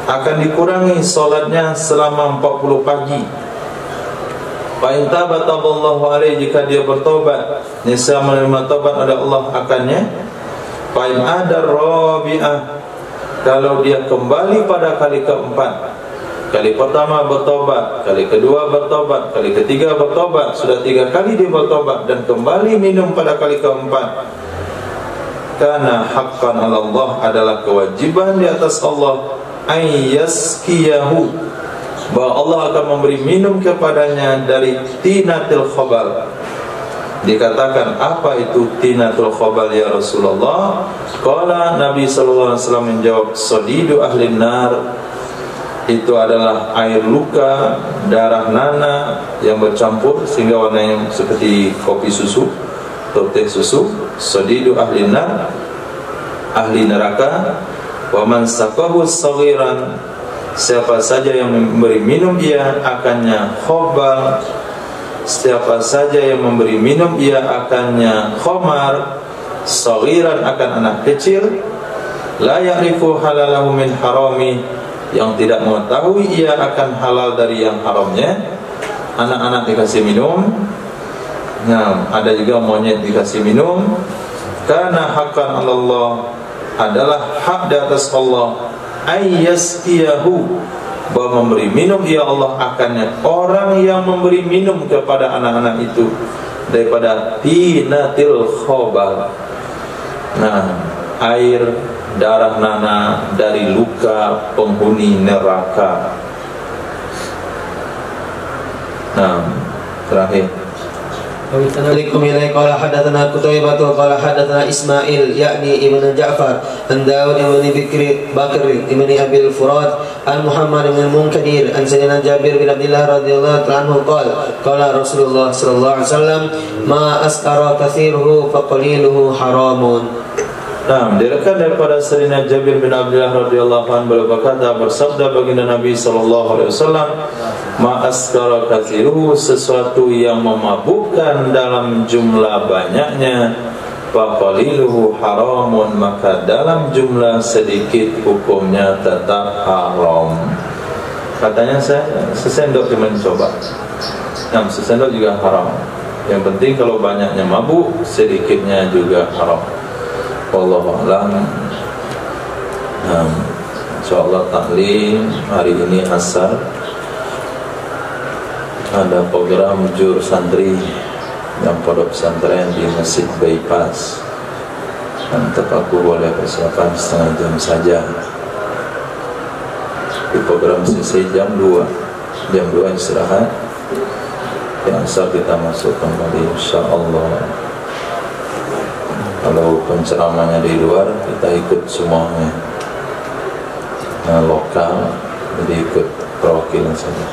akan dikurangi solatnya selama 40 pagi. Fa in taba taballahu alaihi, jika dia bertobat niscaya menerima tobat oleh Allah akannya. Fa in ada rabi'ah, kalau dia kembali pada kali keempat, kali pertama bertobat, kali kedua bertobat, kali ketiga bertobat, sudah 3 kali dia bertobat dan kembali minum pada kali keempat, karena haqqan 'ala Allah, adalah kewajiban di atas Allah, ayyaskiyahu, bahwa Allah akan memberi minum kepadanya dari tinatil khabal. Dikatakan, apa itu tinatul khabal ya Rasulullah? Qala, Nabi sallallahu alaihi wasallam menjawab, sadidu ahli nar, itu adalah air luka, darah nana yang bercampur sehingga warnanya seperti kopi susu atau teh susu. Sadidu ahli nar, ahli neraka. Wa man saqahu saghiran, siapa saja yang memberi minum ia akannya khabal, siapa saja yang memberi minum ia akannya khamar, saghiran akan anak kecil, la ya'rifu halalahu min harami, yang tidak mengetahui ia akan halal dari yang haramnya. Anak-anak dikasih minum. Nah, ada juga monyet dikasih minum. Karena haqqan 'alallah, adalah hak di atas Allah, ayyasqiyahu, bahwa memberi minum ya Allah akannya orang yang memberi minum kepada anak-anak itu daripada tinatil khobal. Nah, air darah nana dari luka penghuni neraka. Nah, terakhir Assalamualaikum warahmatullahi wabarakatuh. Hadatsana Qutaibah qala hadatsana Ismail yakni Ibnu Ja'far an Daud ibn Bakr ibn Abil Furat an Muhammad ibn Munkadir an Sayyidina Jabir bin Abdullah radhiyallahu anhu qala Rasulullah sallallahu alaihi wasallam ma askara kathiruhu fa qaliluhu haramun. Nah, direkan daripada Sayyidina Jabir bin Abdullah radhiyallahu anhu beliau berkata, bersabda baginda Nabi sallallahu alaihi wasallam, ma askara kathiruhu, sesuatu yang memabukkan dalam jumlah banyaknya, fa qaliluhu haramun, maka dalam jumlah sedikit hukumnya tetap haram. Katanya saya sesendok cuma coba. Nah, sesendok juga haram. Yang penting kalau banyaknya mabuk, sedikitnya juga haram. Wallahu a'lam. Insyaallah taklim hari ini asar ada program jur santri yang pondok pesantren di Masjid Bypass. Untuk aku boleh persiapan setengah jam saja. Di program selesai jam 2. Jam 2 istirahat. Yang asar kita masuk kembali insyaallah. Kalau penceramahnya di luar, kita ikut semuanya. Nah, lokal, jadi ikut perwakilan saja.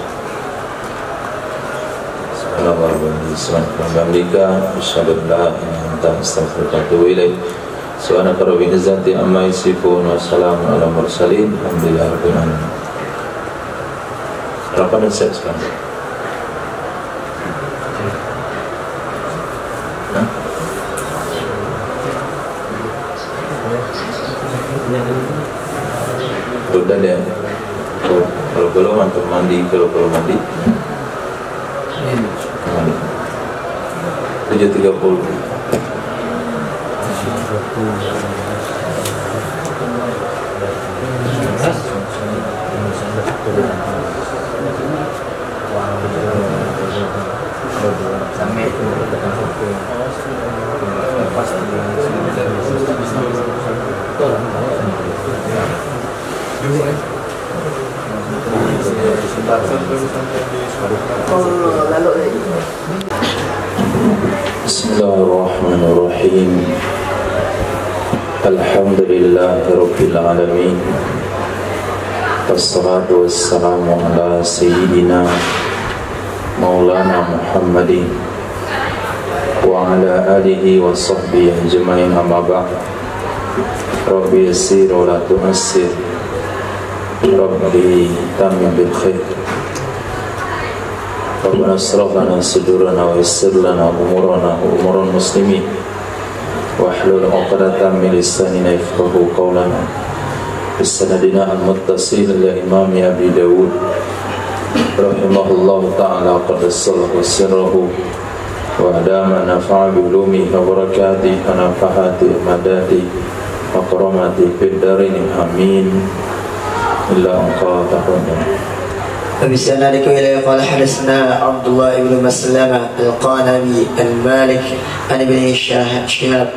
Subhanallah, Bismillahirrahmanirrahim. Asyhadu an la ilaha illa anta, astaghfiruka wa atubu ilaik. Subhanaka rabbil izzati amma yasifun, wa salamun alal mursalin, alhamdulillahi rabbil alamin. Berapa dan siap sekarang? Udah deh. Kalau belum antum mandi, kalau belum mandi. Mandi. 7.30. Bismillahirrahmanirrahim. Alhamdulillahirabbil alamin. Wassalatu wassalamu ala sayyidina Maulana Muhammadin wa ala alihi wa sahbihi ajma'in, amma ba'd. Rabbi yassir wa la tu'assir, Rabbi tamim bil khair. Rabbana asraf lana sudurana wa yassir lana umurana wa umurul muslimin wa hlul 'uqdatam min lisanina yafqahu qawlana. Bisanadina al-muttasil ila imami Abi Dawud rahimahullahu ta'ala qadassalahu sirrahu wa adama nafa'a bi ulumihi wa barakatihi wa nafahati madati wa karamati fid darin amin. Illa anqatahuna. وبسنادك إليه قال حدثنا عبد الله بن مسلمة القانبي المالك عن ابن شهاب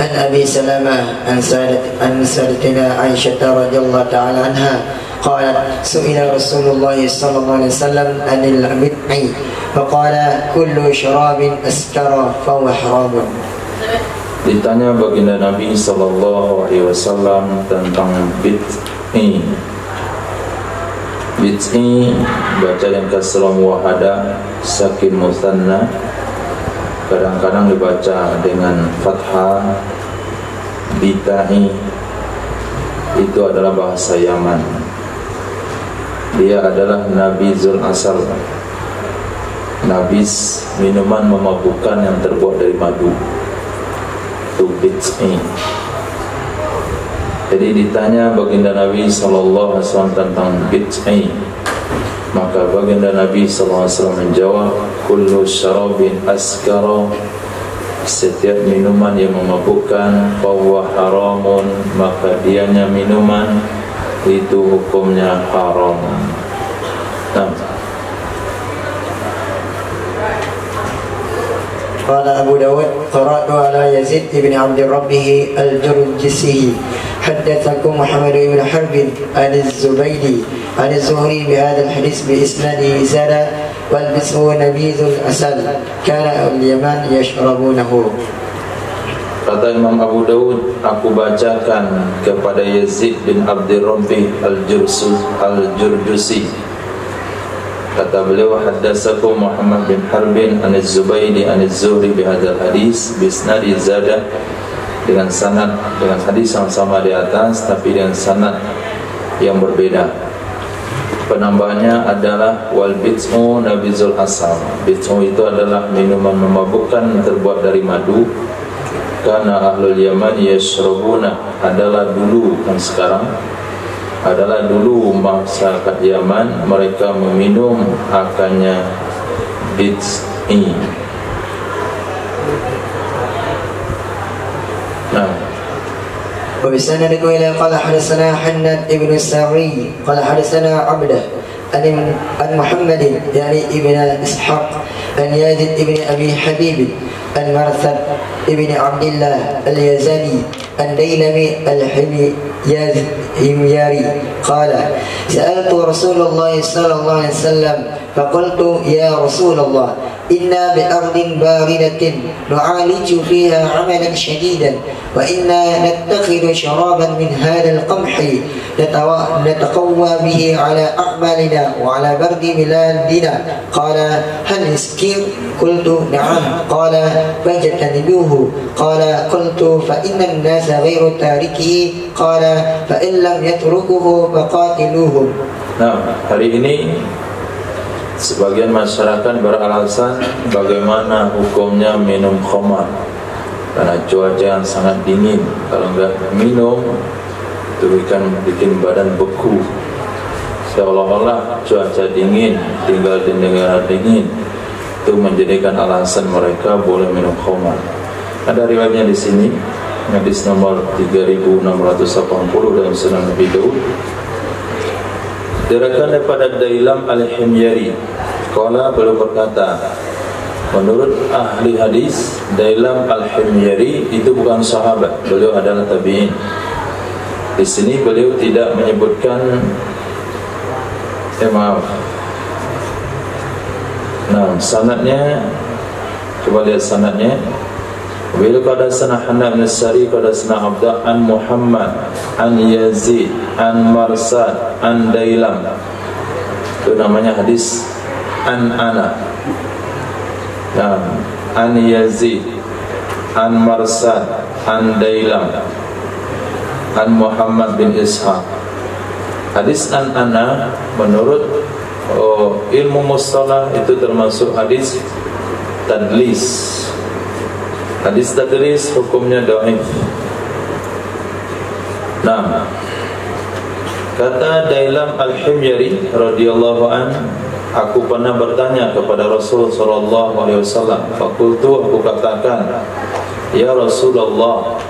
عن أبي سلمة عن سادتنا عائشة رضي الله تعالى عنها قالت سئل رسول الله صلى الله عليه وسلم عن البدع فقال كل شراب أسكر فهو حرام. Ditanya baginda Nabi sallallahu alaihi wasallam tentang bid'i. Bid'i baca yang kasrah muwahhadah, sakin musanna, kadang-kadang dibaca dengan fathah. Bid'i itu adalah bahasa Yaman. Dia adalah nabizul asal, nabiz, minuman memabukkan yang terbuat dari madu. Itu bid'i. Jadi ditanya baginda Nabi sallallahu alaihi wasallam tentang bid'ah, maka baginda Nabi sallallahu alaihi wasallam menjawab, kullu syarabin askara, setiap minuman yang memabukkan, fahuwa haramun, maka dianya minuman itu hukumnya haram. قال أبو داود قرأت على يزيد بن عبد ربه الجرجسي حدثكم محمد بن حرب عن الزبيدي عن الزهري بهذا الحديث بإسناده زاد والبسم نبيذ العسل كان اليمن يشربونه. Kata Imam Abu Dawud, aku bacakan kepada Yazid bin Abdul Rabbih al-Jurjusi. Kata beliau, haddatsakum Muhammad bin Harbin an Az-Zubaydi an Az-Zuhri bihadzal hadis bisnadi zada, dengan sanad, dengan hadis yang sama di atas tapi dengan sanad yang berbeda. Penambahannya adalah wal bid'u nabizul asal. Bid'u itu adalah minuman memabukkan terbuat dari madu. Karena ahlul Yaman yashrabuna, adalah dulu, kan sekarang adalah dulu masyarakat Yaman, mereka meminum akannya bid'i. وبسند إلى قال حدثنا حناد ابن السري قال حدثنا عبده عن محمد يعني ابن إسحاق عن يزيد ابن أبي حبيب عن مرثد ابن عبد الله اليزني عن ديلمي الحمياري قال سألت رسول الله صلى الله عليه وسلم فقلت يا رسول الله إنا بأرض باردة نعالج فيها عملا شديدا وإنا نتخذ شرابا من هذا القمح نتقوى به على أعمالنا وعلى برد بلادنا قال هل يسكر؟ قلت نعم. قال فاجتنبوه. قال قلت فإن الناس غير تاركه. قال فإن لم يتركه فقاتلوهم. Nah, hari ini sebagian masyarakat beralasan bagaimana hukumnya minum khamar karena cuaca yang sangat dingin. Kalau enggak minum itu bikin badan beku, seolah-olah cuaca dingin, tinggal di negara dingin, itu menjadikan alasan mereka boleh minum khamar. Ada riwayatnya di sini, hadis nomor 3680 dalam Sunan Abi Daud. Diriwayatkan daripada Dailam al-Himyari, qala, beliau berkata, menurut ahli hadis, Dailam al-Himyari itu bukan sahabat, beliau adalah tabi'in. Di sini beliau tidak menyebutkan sanadnya. Coba lihat sanadnya. Beliau qad sana Hanad bin Sari qad sana Abdah an Muhammad an Yazid an Marsad an Dailam. Itu namanya hadis an ana. An Yazid an Marsad an Dailam an Muhammad bin Ishaq. Hadis an ana menurut ilmu mustalah itu termasuk hadis tadlis. Hadis tadlis hukumnya dhaif. Nah, kata Dailam al-Himyari radhiyallahu an, aku pernah bertanya kepada Rasul sallallahu alaihi wasallam. Fakultu, aku katakan, ya Rasulullah,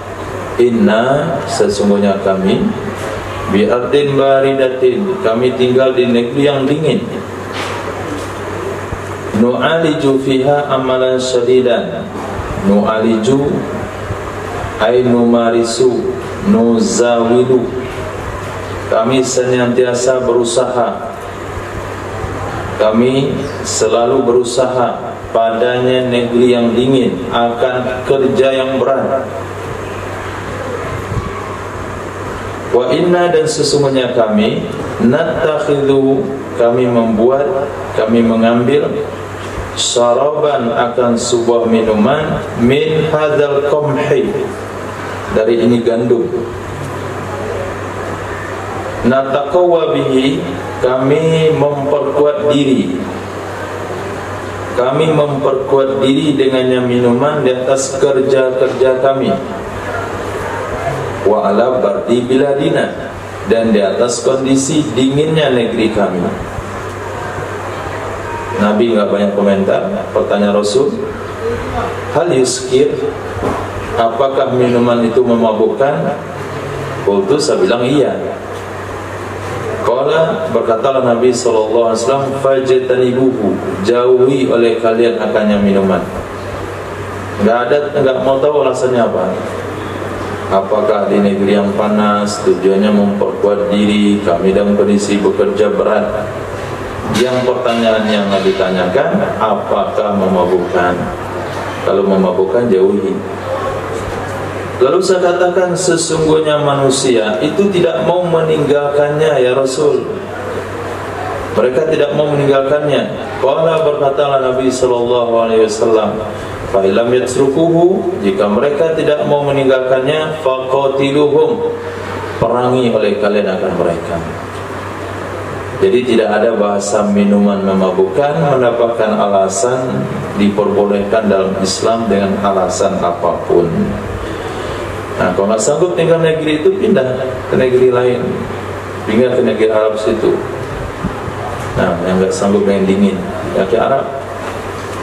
inna, sesungguhnya kami, bi ardin baridatin, kami tinggal di negeri yang dingin. Nu'aliju fiha amalan syadidan. Nu'aliju ay numarisu, nuzawilu, kami senantiasa berusaha, kami selalu berusaha padanya negeri yang dingin akan kerja yang berat. Wa inna, dan sesungguhnya kami, nattakhidhu, kami membuat, kami mengambil, syaraban, akan sebuah minuman, min hadzal qamhi, dari ini gandum. Nataqawwa bihi, kami memperkuat diri, kami memperkuat diri dengannya minuman di atas kerja-kerja kami. wa ala bardi biladina, dan di atas kondisi dinginnya negeri kami. Nabi nggak banyak komentar. Pertanyaan Rasul, hal yuskir, apakah minuman itu memabukkan? Qultu, saya bilang iya. Qala, berkatalah Nabi SAW, fajtanibuhu, jauhi oleh kalian akannya minuman. Nggak mau tahu alasannya apa. Apakah di negeri yang panas tujuannya memperkuat diri, kami dalam kondisi bekerja berat. Yang pertanyaan yang ditanyakan, apakah memabukkan? Kalau memabukkan, jauhi. Lalu saya katakan, sesungguhnya manusia itu tidak mau meninggalkannya ya Rasul. Mereka tidak mau meninggalkannya. Qala, berkatalah Nabi SAW, fa illam yatrukuhu, jika mereka tidak mau meninggalkannya, faqatiluhum, perangi oleh kalian akan mereka. Jadi tidak ada bahasa minuman memabukkan mendapatkan alasan, diperbolehkan dalam Islam dengan alasan apapun. Nah, kalau nggak sanggup tinggal negeri itu, pindah ke negeri lain, pindah ke negeri Arab situ. Nah, yang nggak sanggup dengan dingin, pindah ke Arab.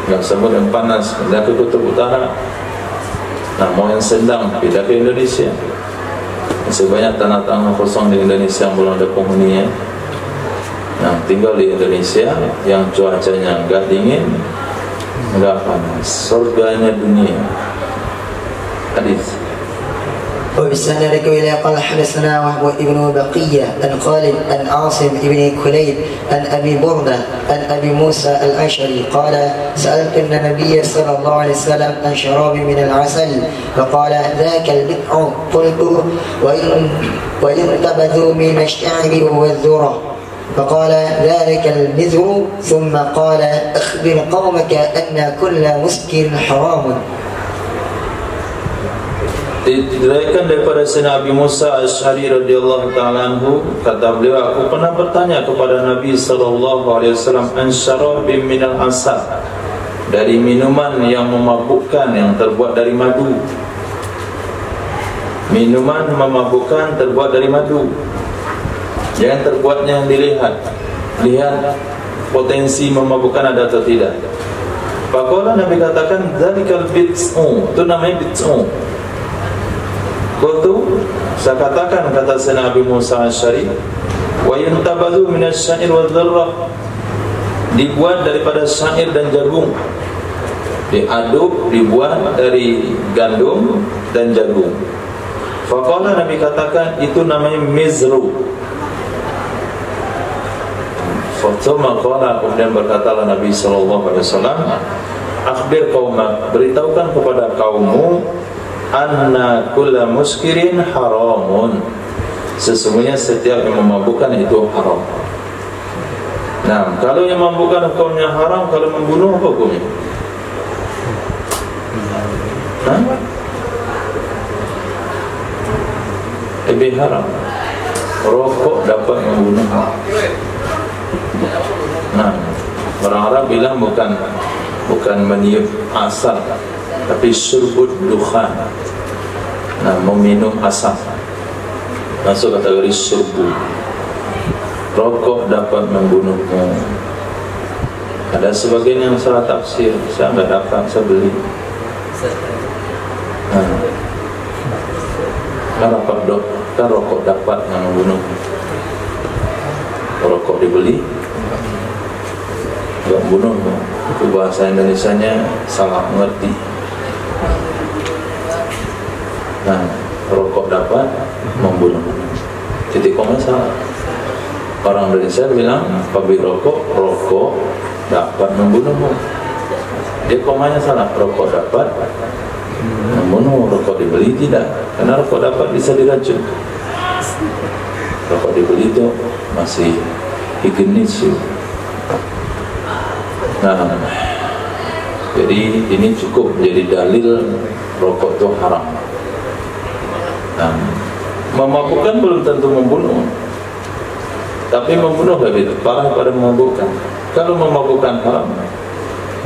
Nggak sanggup dengan panas, pindah ke kutub utara. Nah, mau yang sedang, pindah ke Indonesia. Masih banyak tanah-tanah kosong di Indonesia yang belum ada penghuninya. Nah, tinggal di Indonesia yang cuacanya nggak dingin, nggak panas, surganya dunia. Hadis. وبالسند إلى قال حدثنا وهو ابن بقية عن خالد عن عاصم بن كليب عن أبي بردة عن أبي موسى الأشعري قال سألت النبي صلى الله عليه وسلم عن شراب من العسل فقال ذاك البدع. قلت وإن تبذوا من الشعر والذرة فقال ذلك البذر. ثم قال أخبر قومك أن كل مسكر حرام. Diriwayatkan daripada Sayyidina Abi Musa Asy'ari radhiyallahu ta'ala anhu, kata beliau, aku pernah bertanya kepada Nabi sallallahu alaihi wasallam an syarabin minal asal, dari minuman yang memabukkan yang terbuat dari madu. Minuman memabukkan terbuat dari madu. Jangan terbuatnya yang dilihat. Lihat potensi memabukkan ada atau tidak. Faqala, Nabi katakan dzalikal bid'u, itu namanya bid'u. Qultu, saya katakan, kata Sayyidina Abi Musa Asy'ari, wa yantabazu minasy-syair wadh-dharrah, dibuat daripada syair dan jagung, diaduk, dibuat dari gandum dan jagung. Faqala, Nabi katakan, itu namanya mizru. Fatsuma qala, kemudian berkatalah Nabi sallallahu alaihi wasallam, akhbir qaumak, beritahukan kepada kaummu, anna kulla muskirin haramun, sesungguhnya setiap yang memabukkan itu haram. Nah, kalau yang memabukkan hukumnya haram, kalau membunuh apa hukumnya? Lebih haram. Rokok dapat membunuh. Nah, orang Arab bilang bukan meniup asap, tapi syurbud dukhan. Nah, meminum asap masuk kategori syurbu. Rokok dapat membunuhmu. Ada sebagian yang salah tafsir, saya nggak dapat, saya beli. Kan rokok dapat membunuh. Rokok dibeli nggak membunuhmu. Itu bahasa Indonesianya salah mengerti. Nah, rokok dapat membunuh. Titik koma salah. Orang Indonesia bilang pabrik rokok dapat membunuhmu. Dia komanya salah. Rokok dapat membunuh, rokok dibeli tidak. Karena rokok dapat bisa diracun. Rokok dibeli itu masih higienis. Nah, jadi ini cukup jadi dalil rokok itu haram. Nah, memabukkan belum tentu membunuh, tapi membunuh lebih parah daripada memabukkan. Kalau memabukkan haram,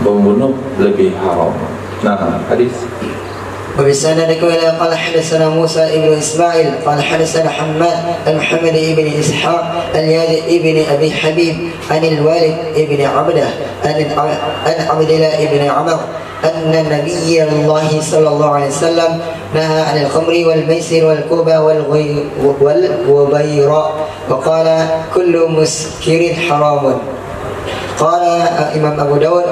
membunuh lebih haram. Nah, hadis وبسند إلى قال حدثنا موسى ابن إسماعيل قال حدثنا حماد عن محمد ابن إسحاق الياد ابن أبي حبيب عن الوالد ابن عبده عن عبد الله ابن عمر أن نبي الله صلى الله عليه وسلم نهى عن الخمر والميسر والكوبا والغبيراء وقال كل مسكر حرام. قال إمام أبو داود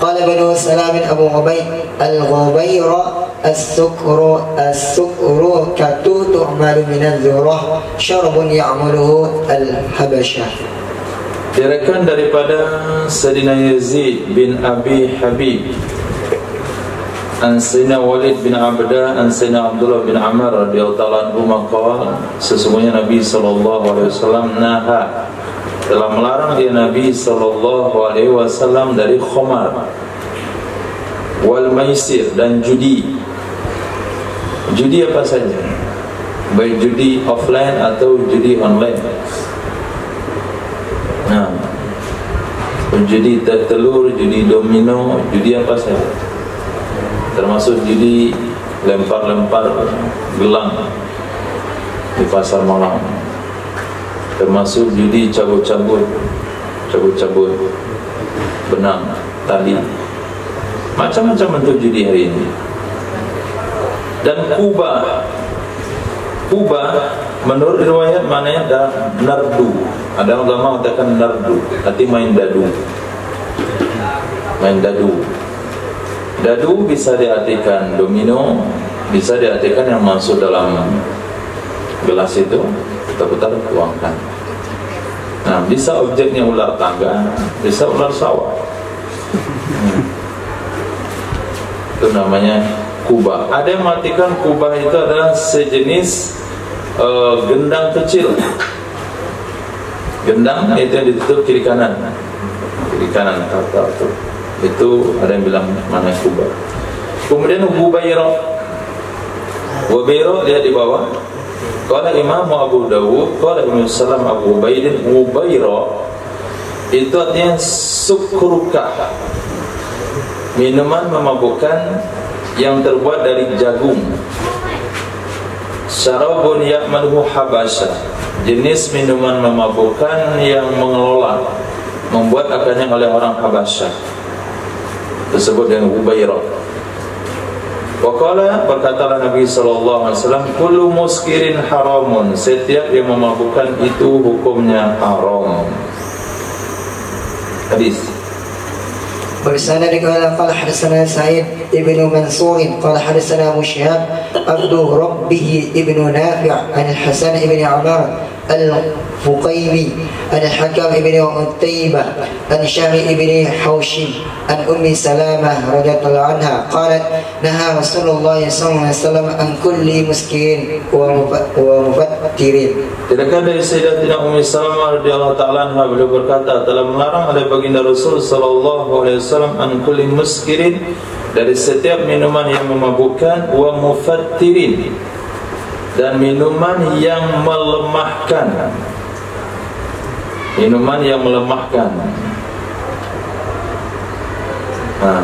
قال بنو سلام أبو عبيد الغبيراء السكر كتو تعمل من الذرة شرب يعمله الحبشة. Diriwayatkan daripada Sayyidina Yazid bin Abi Habib an Sayyidina Walid bin Abdah an Sayyidina Abdullah bin Amr radhiyallahu ta'ala anhu maqala sesungguhnya Nabi sallallahu alaihi wasallam naha telah melarang dia Nabi sallallahu alaihi wasallam dari khamar wal maisir dan judi. Judi apa saja, baik judi offline atau judi online. Nah, judi telur, judi domino, judi apa saja, termasuk judi lempar-lempar gelang di pasar malam, termasuk judi cabut-cabut benang, tali, macam-macam bentuk judi hari ini. Dan Kuba menurut riwayat maknanya nardu. Ada ulama mengatakan nardu, arti main dadu. Main dadu. Dadu bisa diartikan domino, bisa diartikan yang masuk dalam gelas itu putar-putar tuangkan. Nah, bisa objeknya ular tangga, bisa ular sawah. Itu namanya Kuba. Ada yang mengartikan Kuba itu adalah sejenis gendang kecil. Gendang itu yang ditutup kiri kanan itu ada yang bilang mana Kuba. Kemudian Gubairo dia di bawah. Qala Imam Abu Dawud qala Ibnu Salam Abu Ubaidin Gubairo itu artinya sukruka, minuman memabukkan yang terbuat dari jagung. Syarabun ya'maluhu habasha, jenis minuman memabukkan yang mengelola, membuat akannya oleh orang Habasyah, tersebut dengan Ubairah. Waqala, berkatalah Nabi SAW, kullu muskirin haramun, setiap yang memabukkan itu hukumnya haram. Hadis. وبسند قال حدثنا سعيد ابن منصور قال حدثنا أبو شهاب عبد ربه ابن نافع عن الحسن ابن عمر الفقيمي عن الحكم ابن عتيبة عن شامي ابن حوشي عن أم سلامة رضي الله عنها قالت نهى رسول الله صلى الله عليه وسلم عن كل مسكين ومفتر. Diriwayatkan dari Sayyidatina Ummi Salamah radhiyallahu ta'ala anha, beliau berkata, telah melarang oleh baginda Rasul sallallahu alaihi wasallam an kulli muskirin, dari setiap minuman yang memabukkan, wa mufattirin, dan minuman yang melemahkan. Minuman yang melemahkan. Nah,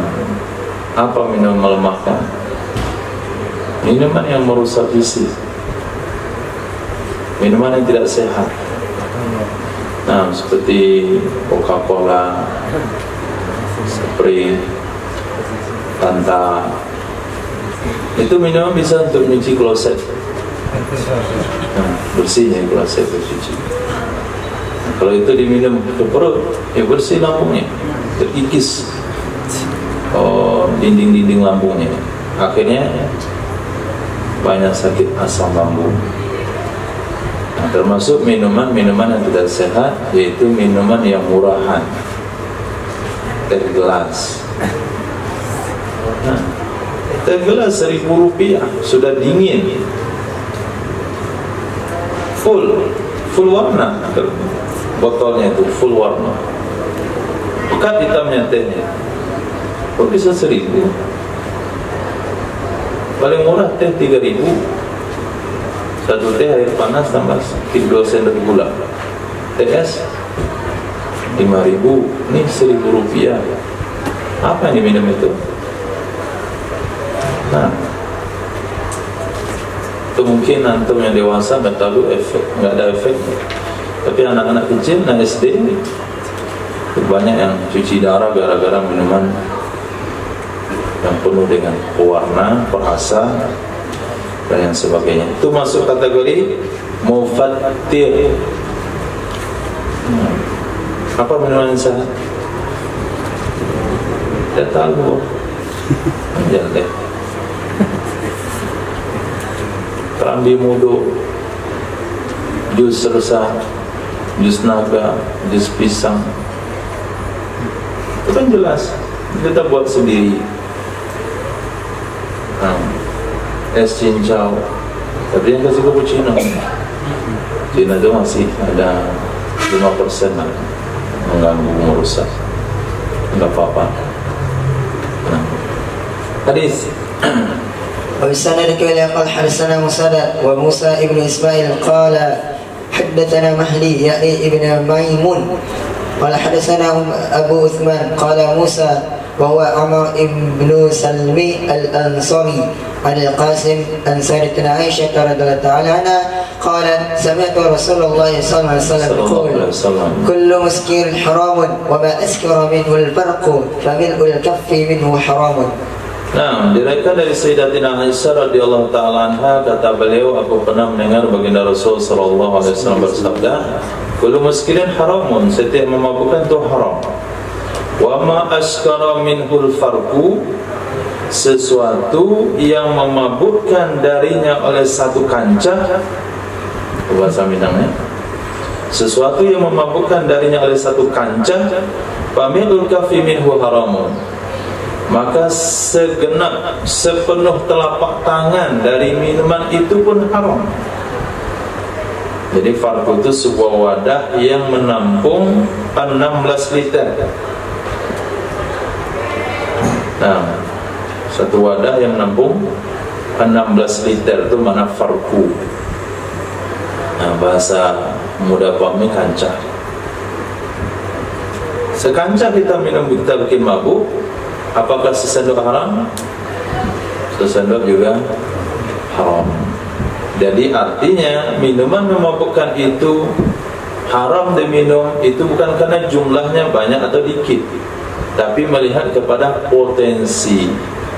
apa minuman melemahkan? Minuman yang merusak fisik, minuman yang tidak sehat. Nah, seperti Coca-Cola, Sprite, Fanta. Itu minuman bisa untuk mencuci kloset. Nah, bersihnya kloset bercuci. Kalau itu diminum ke perut, ya bersih lambungnya, terkikis dinding-dinding lambungnya. Akhirnya banyak sakit asam lambung. Nah, termasuk minuman-minuman yang tidak sehat, yaitu minuman yang murahan, teh gelas. Nah, teh gelas Rp1.000 sudah dingin, full warna, botolnya itu full warna, pekat hitamnya tehnya, kok bisa 1.000? Paling murah teh 3.000. Satu teh air panas tambah 2 sendok gula. TS 5.000, ini Rp1.000. Apa yang diminum itu? Nah, itu mungkin antum yang dewasa nggak tahu efek, nggak ada efek. Tapi anak-anak kecil, anak SD, banyak yang cuci darah gara-gara minuman yang penuh dengan pewarna, perasa, dan yang sebagainya. Itu masuk kategori mufattir. Apa minuman yang sehat? Tidak tahu. Jangan deh. Kerambi mudo, jus resah, jus naga, jus pisang. Itu kan jelas. Kita buat sendiri. Es cincau. Tapi yang kasih cappuccino. Cina itu masih ada 5% lah mengganggu, merusak. Enggak apa-apa. Hadis. وبالسند كلا قال حدثنا مسدد وموسى ابن إسماعيل قال حدثنا مهدي يعني ابن ميمون قال حدثنا أبو عثمان قال موسى وهو عمر ابن سلمي الأنصاري عن القاسم عن سيدتنا عائشة رضي الله تعالى عنها قالت سمعت رسول الله صلى الله عليه وسلم يقول كل مسكر حرام وما أسكر منه البرق فملء الكف منه حرام. Nah, diriwayatkan dari Sayyidatina Aisyah radhiyallahu taala anha, kata beliau, aku pernah mendengar baginda Rasul sallallahu alaihi wasallam bersabda, kullu muskirin haramun, setiap memabukkan itu haram. Wa ma askara minhul farqu, sesuatu yang memabukkan darinya oleh satu kancah, bahasa Minangnya, sesuatu yang memabukkan darinya oleh satu kancah, familul kafi minhu haramun, maka sepenuh telapak tangan dari minuman itu pun haram. Jadi farqu itu sebuah wadah yang menampung 16 liter. Nah, satu wadah yang menampung 16 liter itu mana farqu. Nah, bahasa mudah pahamnya kancah. Sekancah kita minum, kita bikin mabuk. Apakah sesendok haram? Sesendok juga haram. Jadi artinya minuman memabukkan itu haram diminum itu bukan karena jumlahnya banyak atau dikit, tapi melihat kepada potensi.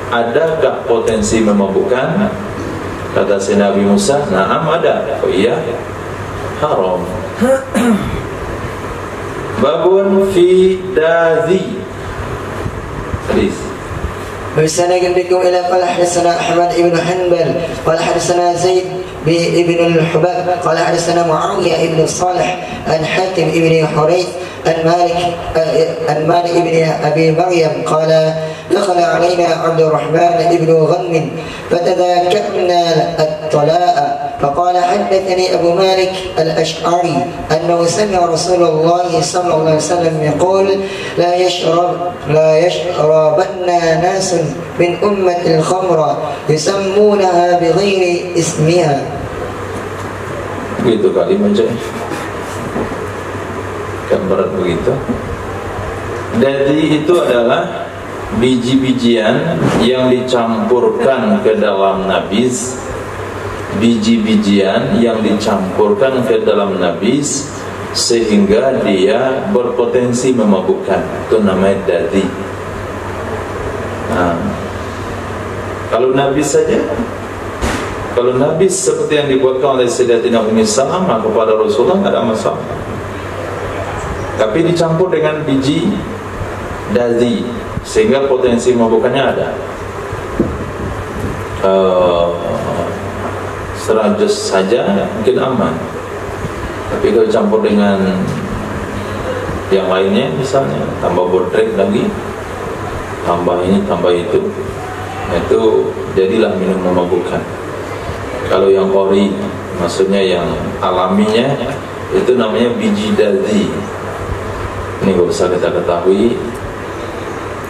Adakah potensi memabukkan? Kata si Nabi Musa, na'am ada. Oh iya, haram. Babun fi dazi. Hadis. وبالسند بكم إلى قال حدثنا أحمد بن حنبل قال حدثنا زيد بن الحباب قال حدثنا معاوية بن صالح عن حاتم بن حريث عن مالك بن أبي مريم قال دخل علينا عبد الرحمن بن غنم فتذاكرنا الطلاء فقال حدثني أبو مالك الأشعري أنه سمع رسول الله صلى الله عليه وسلم يقول لا يشربن ناس من أمة الخمر يسمونها بغير اسمها. Begitu kali macam kan berat begitu. Jadi itu adalah biji-bijian yang dicampurkan ke dalam nabis. Biji-bijian yang dicampurkan ke dalam nabis sehingga dia berpotensi memabukkan. Itu namanya dadi. Nah, kalau nabis saja, kalau nabis seperti yang dibuatkan oleh Sayyidatina Ummi Salamah kepada Rasulullah, tidak ada masalah. Tapi dicampur dengan biji dadi sehingga potensi memabukkannya ada. 100 saja mungkin aman. Tapi kalau campur dengan yang lainnya, misalnya tambah bodrek lagi, tambah ini, tambah itu jadilah minum memabukkan. Kalau yang ori, maksudnya yang alaminya, itu namanya biji dadi. Ini gak usah kita ketahui,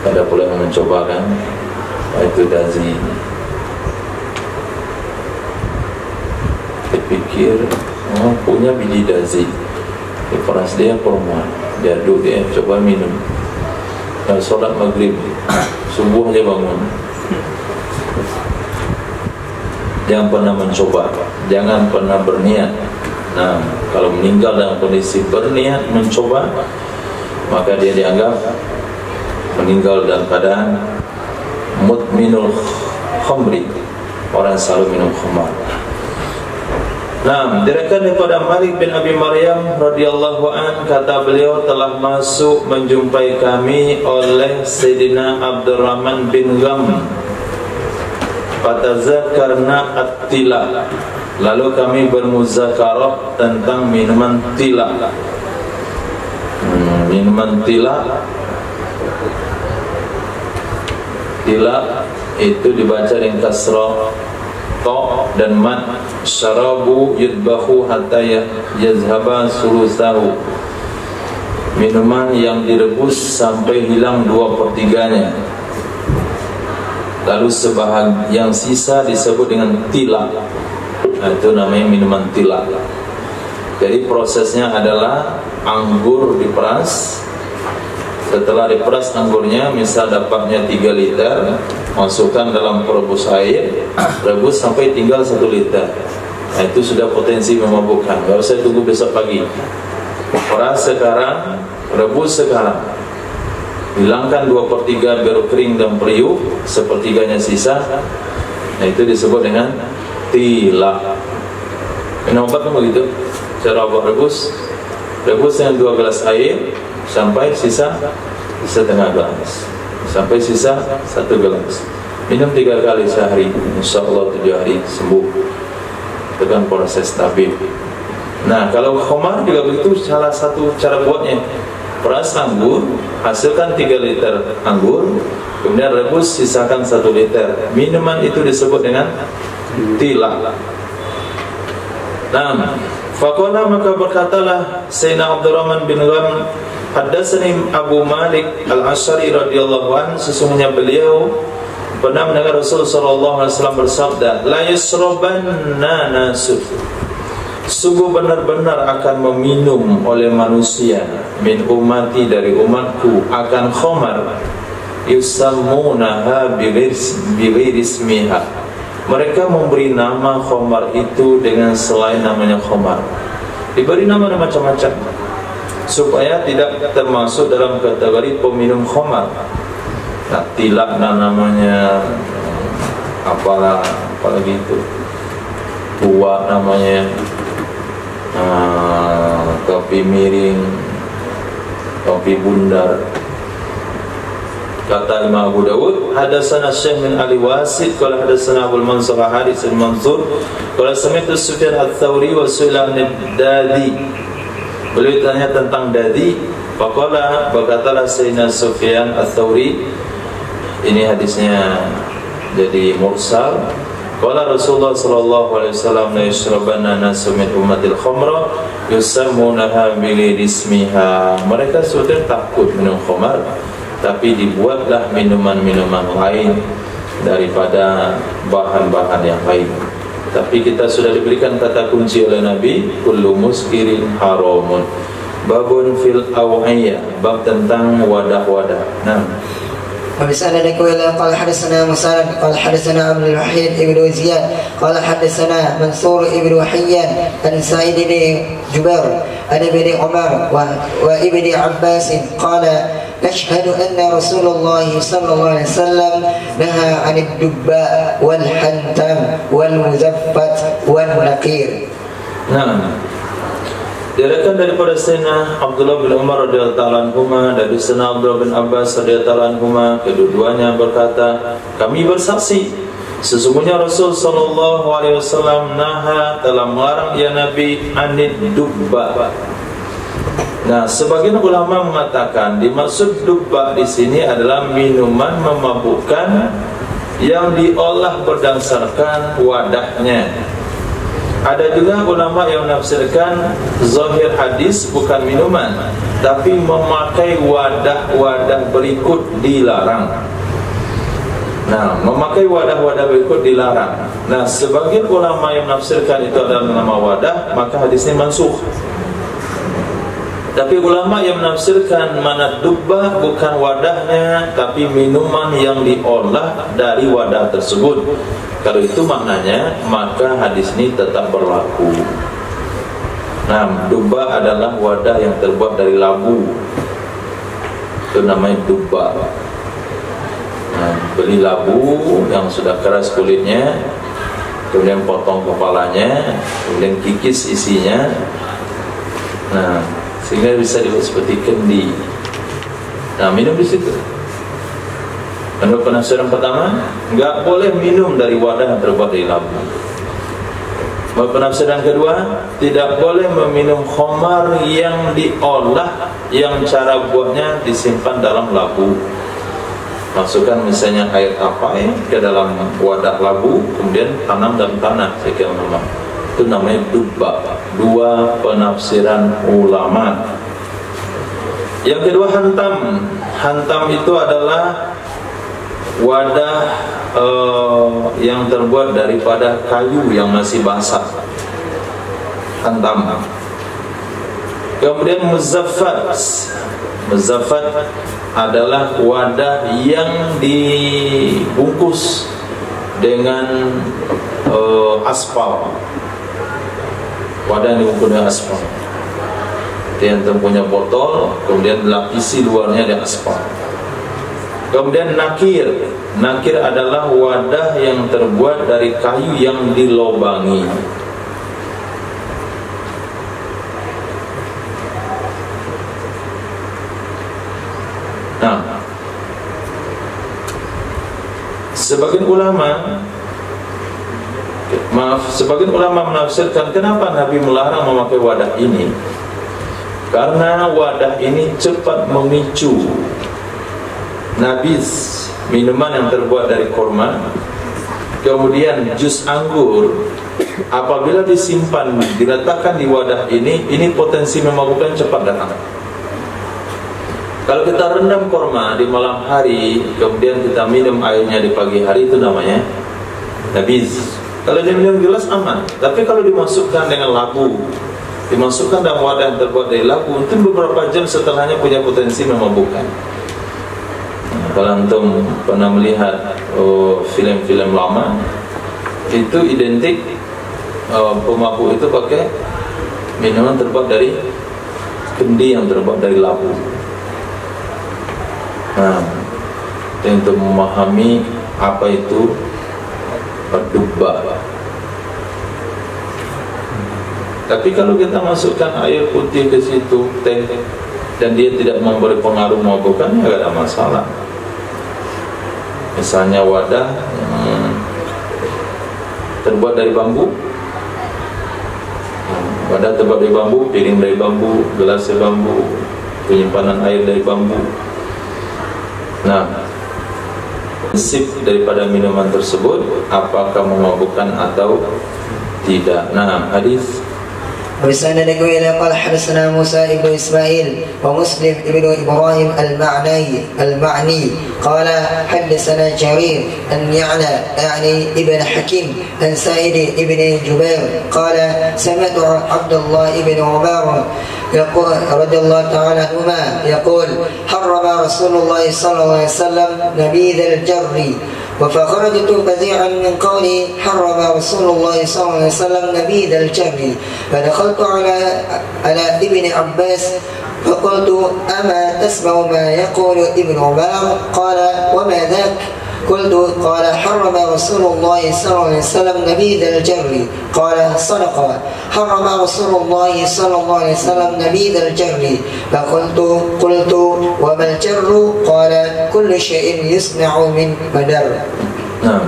ada pula yang mencobakan, itu dadi. Pikir, oh punya biji dazi, referensi dia kurma, jadul dia coba minum. Kalau sholat maghrib, subuh aja bangun, jangan pernah mencoba, jangan pernah berniat. Nah, kalau meninggal dalam kondisi berniat mencoba, maka dia dianggap meninggal dalam keadaan mudminul khamri, orang yang selalu minum khamar. Nah, diriwayatkan daripada Malik bin Abi Maryam radhiyallahu an, kata beliau, telah masuk menjumpai kami oleh Sayyidina Abdurrahman bin Gham, fatazakkarna at-tila, lalu kami bermuzakarah tentang minuman tila. Minuman tila, tila itu dibaca dengan kasrah ta dan mat. Syarabu yudbahu hatta yazhaba sulusahu, minuman yang direbus sampai hilang 2/3-nya, lalu sebahagian sisa disebut dengan tila. Nah, itu namanya minuman tila. Jadi prosesnya adalah anggur diperas. Setelah diperas anggurnya, misal dapatnya 3 liter, masukkan dalam perebus air, rebus sampai tinggal 1 liter. Nah, itu sudah potensi memabukkan. Gak usah tunggu besok pagi. Peras sekarang, rebus sekarang, hilangkan 2/3 biar kering dan periuk, 1/3-nya sisa. Nah, itu disebut dengan tila. Minum obat kan begitu. Cara obat rebus dengan 2 gelas air sampai sisa setengah gelas, sampai sisa 1 gelas. Minum 3 kali sehari, insyaallah 7 hari sembuh. Itu kan proses tabib. Nah, kalau khamar juga begitu, salah satu cara buatnya. Peras anggur, hasilkan 3 liter anggur, kemudian rebus, sisakan 1 liter. Minuman itu disebut dengan tila. Nah, faqala, maka berkatalah Sayyidina Abdurrahman bin Gham, haddatsani Abu Malik Al-Asy'ari radhiyallahu anhu, sesungguhnya beliau pernah mendengar Rasul sallallahu alaihi wasallam bersabda, la yasrabanna nasu, sungguh benar-benar akan meminum oleh manusia, min ummati, dari umatku, akan khamar, yusammunaha bighairi ismiha, mereka memberi nama khamar itu dengan selain namanya khamar, diberi nama macam-macam supaya tidak termasuk dalam kategori peminum khamar. Nah, tilak namanya apalah, apalagi itu tua namanya, topi miring, topi bundar. Kata Imam Abu Dawud, hadatsana Syekh bin Ali Wasid qala hadatsana Abu Mansur Hadits al-Mansur qala sami'tu Sufyan ats-Tsauri wa Sulaiman ad-Dadi. Beliau tanya tentang dadi, faqala, berkatalah Sayyidina Sufyan ats-Tsauri, ini hadisnya jadi mursal, qala Rasulullah sallallahu alaihi wasallam, la yashrabanna nasu min ummatil khamra yusammunaha bighairi ismiha, mereka sudah takut minum khamar, tapi dibuatlah minuman-minuman lain daripada bahan-bahan yang lain. Tapi kita sudah diberikan kata kunci oleh Nabi, kullu muskirin haramun. Babun fil aw'iyah, bab tentang wadah-wadah. Nah, وبسند كويلا قال حدثنا مسند قال حدثنا عبد الوحيد ابن زياد قال حدثنا منصور ابن حيان عن سعيد بن جبير عن ابن عمر وابن عباس قال نشهد أن رسول الله صلى الله عليه وسلم نهى عن الدباء والحنتم والمزفت والنقير. Nah, diriwayatkan daripada Sayyidina Abdullah bin Umar radhiyallahu anhuma, dari Sayyidina Abdullah bin Abbas radhiyallahu anhuma, kedua-duanya berkata, kami bersaksi sesungguhnya Rasul sallallahu alaihi wasallam naha, telah melarang ya Nabi, anid dubba. Nah, sebagian ulama mengatakan dimaksud dubba di sini adalah minuman memabukkan yang diolah berdasarkan wadahnya. Ada juga ulama yang menafsirkan zahir hadis bukan minuman, tapi memakai wadah-wadah berikut dilarang. Nah, memakai wadah-wadah berikut dilarang. Nah, sebagian ulama yang menafsirkan itu adalah nama wadah, maka hadisnya mansukh. Tapi ulama yang menafsirkan mana dubbah bukan wadahnya, tapi minuman yang diolah dari wadah tersebut. Kalau itu maknanya, maka hadis ini tetap berlaku. Nah, dubbah adalah wadah yang terbuat dari labu. Itu namanya dubbah. Nah, beli labu yang sudah keras kulitnya, kemudian potong kepalanya, kemudian kikis isinya. Nah, sehingga bisa dibuat seperti kendi. Nah, minum di situ. Menurut penafsiran pertama, enggak boleh minum dari wadah yang terbuat dari labu. Menurut penafsiran kedua, tidak boleh meminum khamar yang diolah, yang cara buatnya disimpan dalam labu. Masukkan misalnya air tapai ke dalam wadah labu, kemudian tanam dalam tanah, sekian lama. Itu namanya dubbah. Dua penafsiran ulama. Yang kedua, hantam. Hantam itu adalah wadah yang terbuat daripada kayu yang masih basah. Hantam. Kemudian muzaffat. Muzaffat adalah wadah yang dibungkus dengan aspal. Wadah yang dibungkus dengan aspal. Dia yang punya botol, kemudian dilapisi luarnya dengan aspal. Kemudian nakir. Nakir adalah wadah yang terbuat dari kayu yang dilobangi. Nah, sebagian ulama menafsirkan kenapa Nabi melarang memakai wadah ini. Karena wadah ini cepat memicu nabis, minuman yang terbuat dari korma. Kemudian jus anggur, apabila disimpan, diletakkan di wadah ini potensi memabukkan cepat datang. Kalau kita rendam korma di malam hari, kemudian kita minum airnya di pagi hari, itu namanya nabis. Kalau diminum gelas aman. Tapi kalau dimasukkan dengan labu, dimasukkan dalam wadah yang terbuat dari labu, itu beberapa jam setelahnya punya potensi memabukkan. Kalau antum pernah melihat film-film lama, itu identik pemabuk itu pakai minuman terbuat dari kendi yang terbuat dari labu. Nah, untuk memahami apa itu dubbah. Tapi kalau kita masukkan air putih ke situ, teh, dan dia tidak memberi pengaruh memabukkan, ya tidak ada masalah. Misalnya wadah yang terbuat dari bambu, wadah terbuat dari bambu, piring dari bambu, gelas dari bambu, penyimpanan air dari bambu. Nah, prinsip daripada minuman tersebut apakah memabukkan atau tidak. Nah, hadis وبسند إلى قال حدثنا موسى بن إسماعيل ومسلم بن إبراهيم المعني قال حدثنا جرير أن يعني ابن حكيم عن سعيد بن جبير قال سمعت عبد الله بن عمر يقول رضي الله تعالى عنهما يقول حرم رسول الله صلى الله عليه وسلم نبيذ الجر فخرجت فزيعا من قولي حرم رسول الله صلى الله عليه وسلم نبيذ الجر فدخلت على ابن عباس فقلت أما تسمع ما يقول ابن عمر قال وما ذاك قلت قال حرم رسول الله صلى الله عليه وسلم نبيذ الجر قال صدق حرم رسول الله صلى الله عليه وسلم نبيذ الجر فقلت وما الجر قال كل شيء يصنع من مدر. Nah,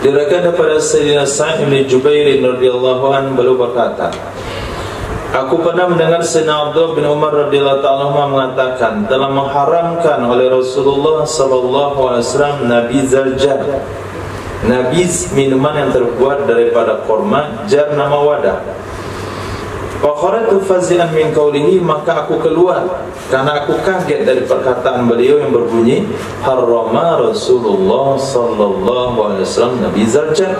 diriwayatkan daripada Sayyidina Sa'id bin Jubair radhiyallahu anhu beliau berkata, aku pernah mendengar Sayyidina Abdullah bin Umar radhiyallahu ta'ala mengatakan, telah mengharamkan oleh Rasulullah sallallahu alaihi wasallam nabizal jar. Nabiz minuman yang terbuat daripada korma, jar nama wadah. Wa kharatu fazi'an min qawlihi, maka aku keluar karena aku kaget dari perkataan beliau yang berbunyi harrama Rasulullah sallallahu alaihi wasallam nabizal jar.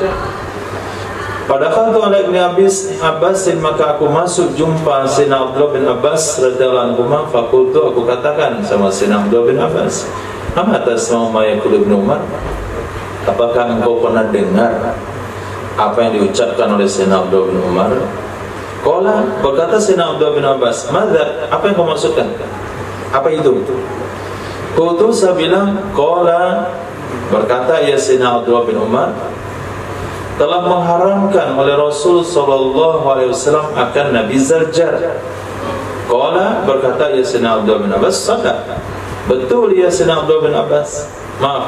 Padahal tu ala Ibn Abbas, maka aku masuk jumpa Sayyidina Abdullah bin Abbas radhiyallahu anhu. Fakultu, aku katakan sama Sayyidina Abdullah bin Abbas, ama tasma'u ma yaqulu Ibnu Umar, apakah engkau pernah dengar apa yang diucapkan oleh Sayyidina Abdullah bin Umar? Qala, berkata Sayyidina Abdullah bin Abbas, madza, apa yang kau maksudkan? Apa itu? Qultu, saya bilang, qala, berkata ya Sayyidina Abdullah bin Umar, telah mengharamkan oleh Rasul sallallahu alaihi wasallam akan Nabi Zarjar. Qala, berkata ya Sayyidina Abdullah bin Abbas, sadaq, betul ya Sayyidina Abdullah bin Abbas,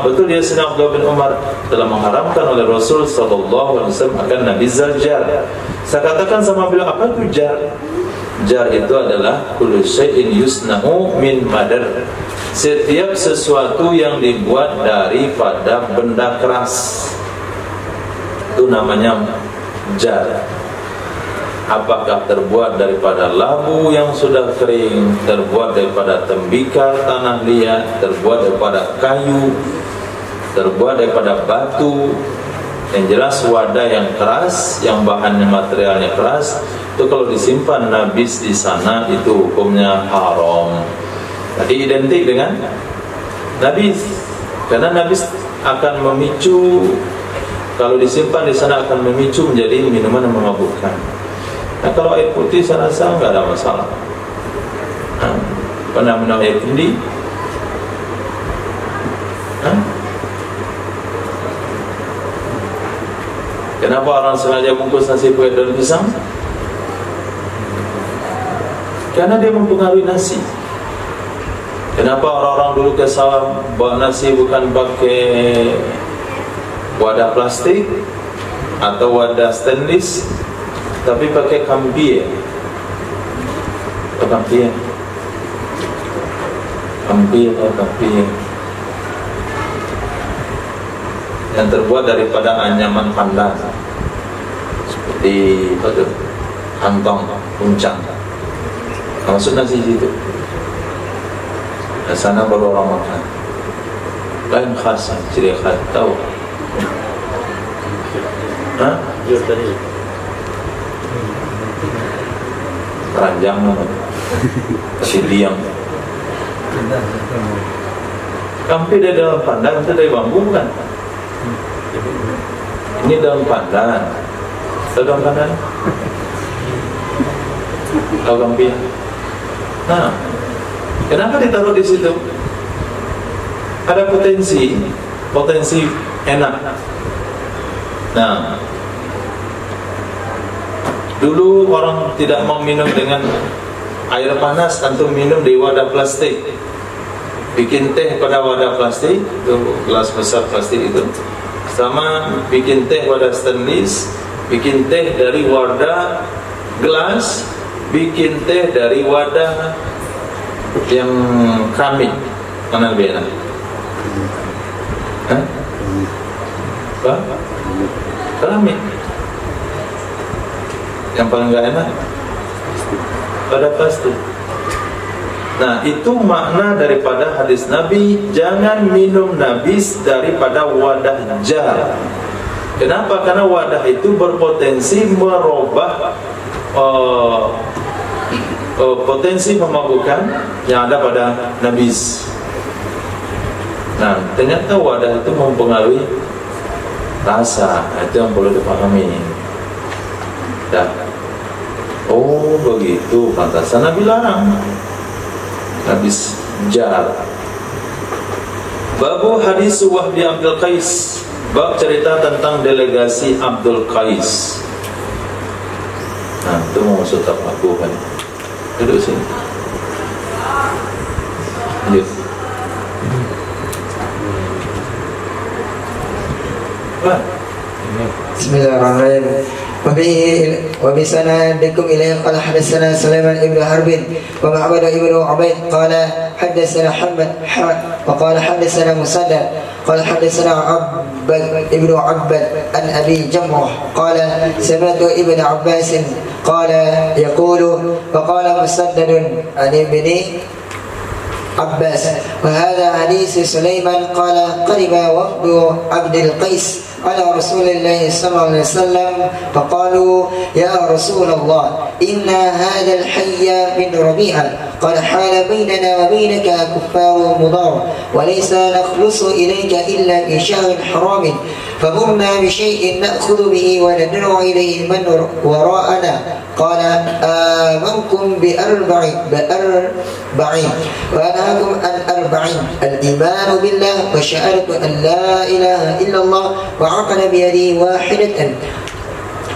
betul ya Sayyidina Abdullah bin Umar telah mengharamkan oleh Rasul sallallahu alaihi wasallam akan Nabi Zarjar. Saya katakan sama beliau, apa itu jar? Jar itu adalah kullu syai'in yusna'u min madar, setiap sesuatu yang dibuat daripada benda keras, itu namanya jar. Apakah terbuat daripada labu yang sudah kering, terbuat daripada tembikar tanah liat, terbuat daripada kayu, terbuat daripada batu, yang jelas wadah yang keras, yang bahannya materialnya keras, itu kalau disimpan najis di sana itu hukumnya haram. Tadi identik dengan najis, karena najis akan memicu, kalau disimpan di sana akan memicu menjadi minuman yang memabukkan. Nah, kalau air putih saya rasa nggak ada masalah. Pernah minum air putih? Kenapa orang sengaja bungkus nasi pakai daun pisang? Karena dia mempengaruhi nasi. Kenapa orang-orang dulu ke sawah bawa nasi bukan pakai wadah plastik atau wadah stainless, tapi pakai kambie? Kambie yang terbuat daripada anyaman pandan, seperti apa tuh, kantong, puncak. Maksud nasi situ. Di sana baru orang makan. Lain khas, ciri khas, tahu? Hah? Ranjang namanya, sidiang. Kampi dari dalam pandan, itu dari bambu kan? Ini daun pandan. Tahu daun pandan? Tahu kampi? Nah, kenapa ditaruh di situ? Ada potensi enak. Nah, dulu orang tidak mau minum dengan air panas, tentu minum di wadah plastik. Bikin teh pada wadah plastik, itu gelas besar plastik itu, sama bikin teh wadah stainless, bikin teh dari wadah gelas, bikin teh dari wadah yang keramik. Mana lebih enak? Apa? Keramik. Yang paling gak enak pada plastik. Nah, itu makna daripada hadis Nabi, jangan minum najis daripada wadah jar. Kenapa? Karena wadah itu berpotensi merubah potensi pemabukan yang ada pada najis. Nah, ternyata wadah itu mempengaruhi rasa. Itu yang perlu dipahami. Dah. Oh, begitu. Pantasan Nabi larang habis jar. Babu hadis Wahbi Abdul Qais, bab cerita tentang delegasi Abdul Qais. Nah, itu mau maksud apa aku kan? Duduk sini. Lanjut. Bismillahirrahmanirrahim. وبسندكم إليه قال حدثنا سليمان بن حرب ومعبد بن عبيد قال حدثنا حمد وقال حدثنا مسدد قال حدثنا عبد بن عبد عن أبي جمرة قال سمعت ابن عباس قال يقول وقال مسدد عن ابن عباس. وهذا حديث سليمان قال قرب وفد عبد القيس على رسول الله صلى الله عليه وسلم فقالوا يا رسول الله إن هذا الحي من ربيعة قد حال بيننا وبينك كفار مضار وليس نخلص إليك إلا في شهر حرام فمرنا بشيء نأخذ به وندعو إليه من وراءنا. قال آمنكم بأربع وأنهاكم عن 40 الإيمان بالله وشهادة أن لا إله إلا الله وعقد بيده واحدة.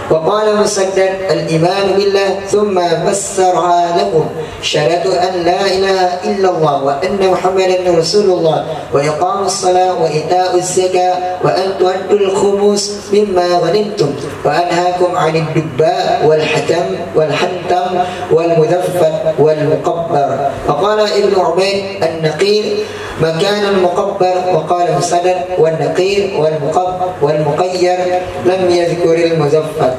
وقال مسدد الإيمان بالله ثم فسرها لكم شهادة أن لا إله إلا الله وأن محمدا رسول الله وإقام الصلاة وإيتاء الزكاة وأن تؤدوا الخمس مما غنمتم وأنهاكم عن الدباء والحنتم والمذفر والمقبر. وقال ابن عبيد النقير مكان المقبر. وقال مسدد والنقير والمقير لم يذكر المذفر.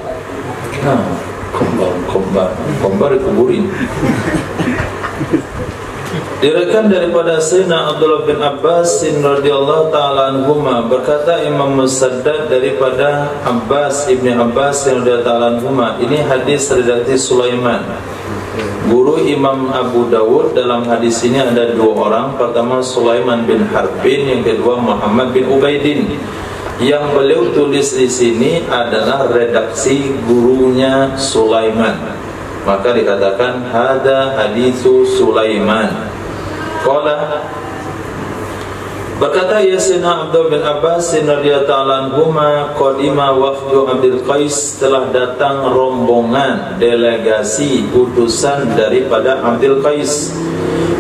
Kombar dikuburin. Diriwayatkan daripada Sayyidina Abdullah bin Abbas radhiyallahu taala anhuma, berkata Imam Musaddad daripada Abbas ibni Abbas radhiyallahu taala anhuma, ini hadis redaksi Sulaiman, guru Imam Abu Dawud. Dalam hadis ini ada dua orang, pertama Sulaiman bin Harbin, yang kedua Muhammad bin Ubaidin. Yang beliau tulis di sini adalah redaksi gurunya Sulaiman, maka dikatakan hada haditsu Sulaiman. Qala, berkata Sayyidina Abdullah bin Abbas radhiyallahu ta'ala anhuma, qadima wafdu Abdul Qais, telah datang rombongan delegasi utusan daripada Abdul Qais,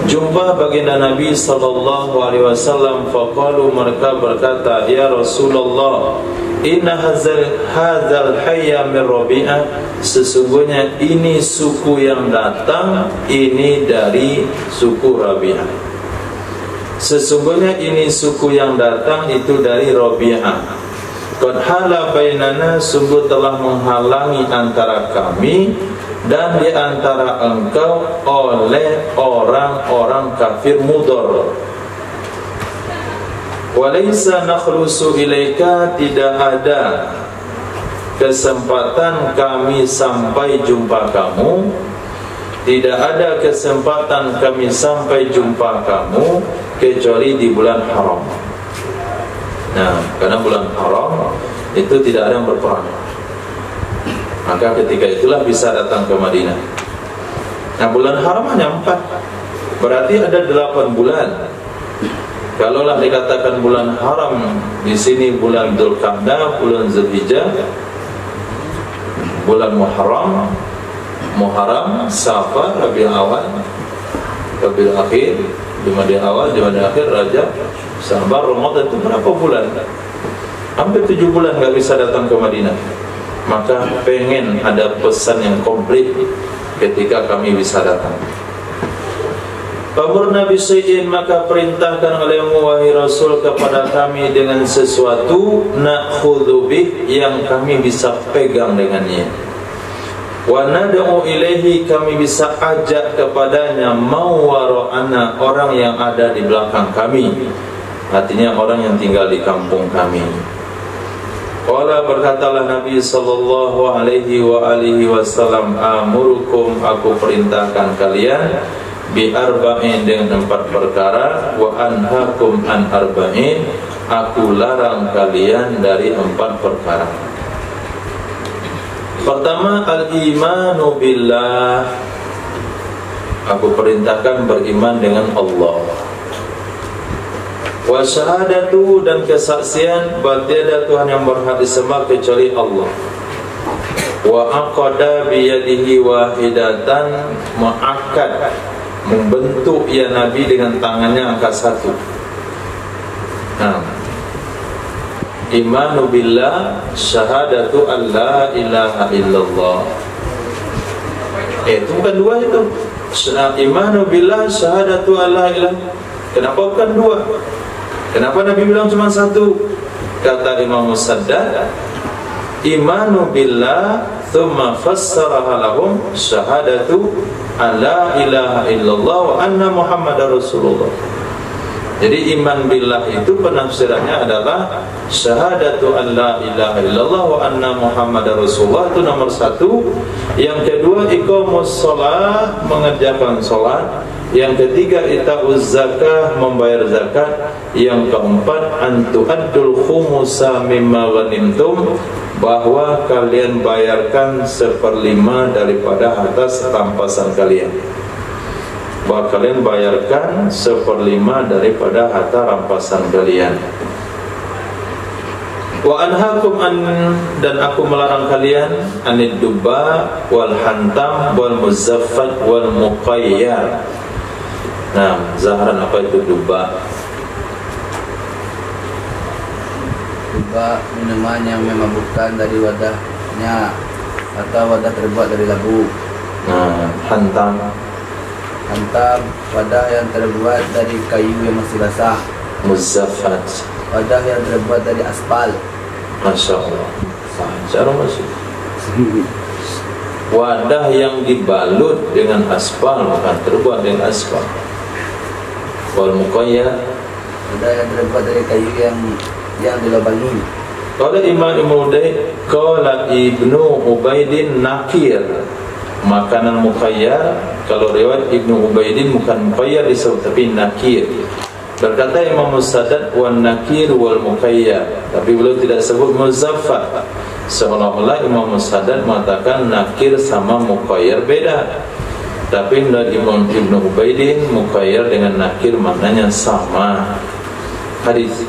jumpa baginda Nabi sallallahu alaihi wasallam. Faqalu, mereka berkata, ya Rasulullah, inna hadzal hayya min Rabi'ah, sesungguhnya ini suku yang datang ini dari suku Rabi'ah. Sesungguhnya ini suku yang datang itu dari Rabi'ah. Qad hala bainana, sungguh telah menghalangi antara kami dan di antara engkau oleh orang-orang kafir Mudar. Walaysa nakhlusu ilaika, tidak ada kesempatan kami sampai jumpa kamu, tidak ada kesempatan kami sampai jumpa kamu kecuali di bulan haram. Nah, karena bulan haram itu tidak ada yang berperang, maka ketika itulah bisa datang ke Madinah. Nah, bulan haram hanya 4, berarti ada 8 bulan. Kalaulah dikatakan bulan haram di sini bulan Dzulqa'dah, bulan Zulhijjah, bulan Muharram, Safar, Rabiul Awal, Rabiul Akhir, Jumadil Awal, Jumadil Akhir, Rajab, Sya'ban, Ramadan, itu berapa bulan? Hampir 7 bulan nggak bisa datang ke Madinah. Maka pengen ada pesan yang komplit ketika kami bisa datang. Pamurna bisyai'in, maka perintahkan olehmu wahai Rasul kepada kami dengan sesuatu, na'khudhu bih, yang kami bisa pegang dengannya, wa nad'u ilaihi, kami bisa ajak kepadanya, mau wara'ana, orang yang ada di belakang kami, artinya orang yang tinggal di kampung kami. Qala, berkatalah Nabi sallallahu alaihi wa alihi wasallam, amurukum, aku perintahkan kalian, bi arba'in, dengan 4 perkara, wa anhakum an arba'in, aku larang kalian dari 4 perkara. Pertama, al-imanu billah, aku perintahkan beriman dengan Allah. Wa syahadatu, dan kesaksian bahwa tiada Tuhan yang berhak disembah kecuali Allah. Wa aqada biyadihi wahidatan, mengakad, membentuk ya Nabi dengan tangannya angka 1. Nah, imanu billah, syahadatu an la ilaha illallah. Itu bukan 2 itu. Imanu billah, syahadatu an la ilaha. Kenapa bukan 2? Kenapa Nabi bilang cuma 1? Kata Imam Musaddad, imanu billah thumma fassaraha lahum syahadatu an la ilaha illallah wa anna muhammadar rasulullah. Jadi iman billah itu penafsirannya adalah syahadatu an la ilaha illallah wa anna muhammadar rasulullah, itu nomor satu. Yang kedua iqamus shalah, mengerjakan salat. Yang ketiga ita'uz zakah, membayar zakat. Yang keempat antu'addul khumusa mimma ghanimtum, bahwa kalian bayarkan 1/5 daripada harta rampasan kalian. Bahwa kalian bayarkan 1/5 daripada harta rampasan kalian. Wa anhaakum an, dan aku melarang kalian anid dubba wal hantam wal muzaffat wal muqayyar. Nah, Zahran, apa itu dubba? Dubba minuman yang memabukkan dari wadahnya atau wadah terbuat dari labu. Nah, hantam wadah yang terbuat dari kayu yang masih basah. Muzaffat Wadah yang terbuat dari aspal. Masya Allah, cara masuk. Wadah yang dibalut dengan aspal, bukan terbuat dengan aspal. Wal muqayyad, Wadah yang terbuat dari kayu yang dilubangi. Qala Imam Ibnu Ubaidin nakir, makanan muqayyar. Kalau riwayat Ibnu Ubaidin bukan muqayyar disebut, tapi nakir. Berkata Imam Musaddad wan nakir wal muqayyar, tapi beliau tidak sebut muzaffat. Seolah-olah Imam Musaddad mengatakan nakir sama muqayyar beda. Tapi menurut Imam Ibnu Ubaidin, muqayyar dengan nakir maknanya sama. Hadis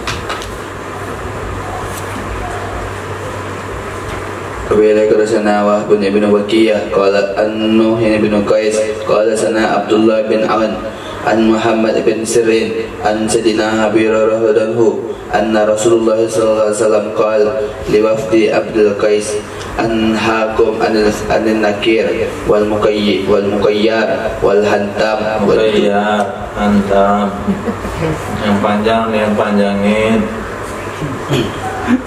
Bila sana Wahb bin Ibn Wakiyah qala an-Nuh bin Qais qala sana Abdullah bin Awan an Muhammad bin Sirin an Sayyidina Abi Hurairah radhiyallahu anna Rasulullah sallallahu alaihi wasallam qala li wafdi Abdul Qais anhaakum anil nakir wal muqayyar wal hantam muqayyar, hantam. Yang panjang yang panjangin.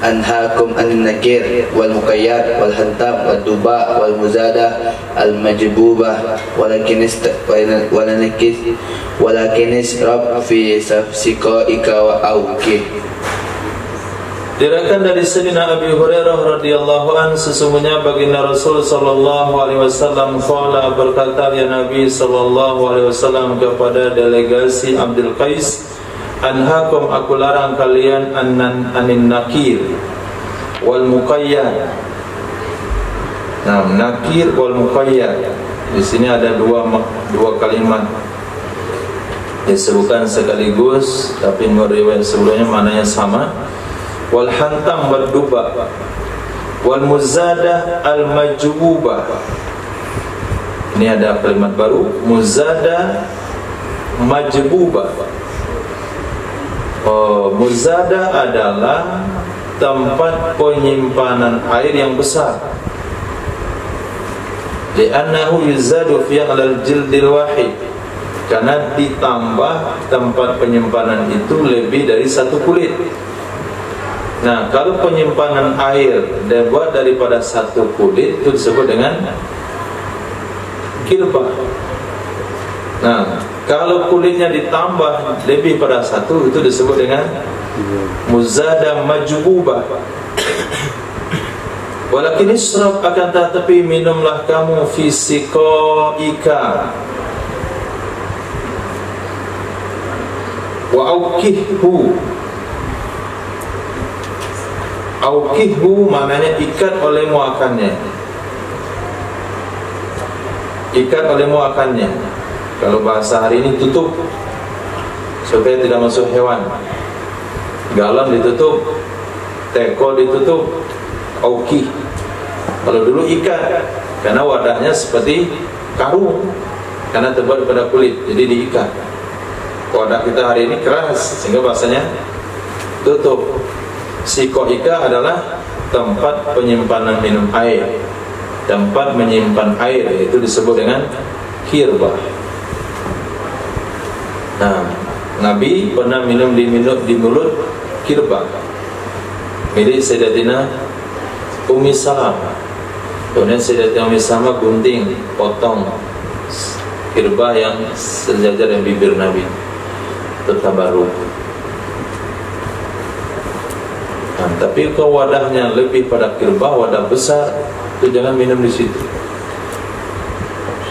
anhaakum anin nakir wal muqayyad wal hantam wal duba wal muzadah al majbubah walakinis rab fi safsika wa auki. Diriwayatkan dari Sayyidina Abi Hurairah radhiyallahu an, sesungguhnya baginda Rasul sallallahu alaihi wasallam qala, berkata ya Nabi sallallahu alaihi wasallam kepada delegasi Abdul Qais, anhaakum, aku larang kalian anin nakir wal muqayyad. Nah, nakir wal muqayyad, di sini ada dua kalimat disebutkan sekaligus, tapi menurut riwayat sebelumnya maknanya sama. Wal hantam wal duba wal muzadah al majbubah. Ini ada kalimat baru, muzadah majbubah. Muzadah adalah tempat penyimpanan air yang besar. Li'annahu yuzadu fi 'alal jildil wahid, karena ditambah tempat penyimpanan itu lebih dari satu kulit. Nah, kalau penyimpanan air dibuat daripada satu kulit, itu disebut dengan kirbah. Nah, kalau kulitnya ditambah lebih pada satu, itu disebut dengan muzadah majbubah. Walakin israb, akan tetapi minumlah kamu fi siqaika wa auqihhu. Auqihhu maknanya ikat olehmu akannya. Ikat olehmu akannya. Kalau bahasa hari ini tutup supaya tidak masuk hewan. Galon ditutup, teko ditutup, auqih. Kalau dulu ikat, karena wadahnya seperti karung, karena terbuat pada kulit, jadi diikat. Wadah kita hari ini keras, sehingga bahasanya tutup. Sikoika adalah tempat penyimpanan minum air, tempat menyimpan air, itu disebut dengan kirbah. Nah, Nabi pernah minum di mulut kirbah milik Sayyidatina Ummi Salamah. Kemudian Sayyidatina Ummi Salmah gunting, potong kirbah yang sejajar dengan bibir Nabi, tertabaruk. Nah, tapi kalau wadahnya lebih pada kirbah, wadah besar, itu jangan minum di situ.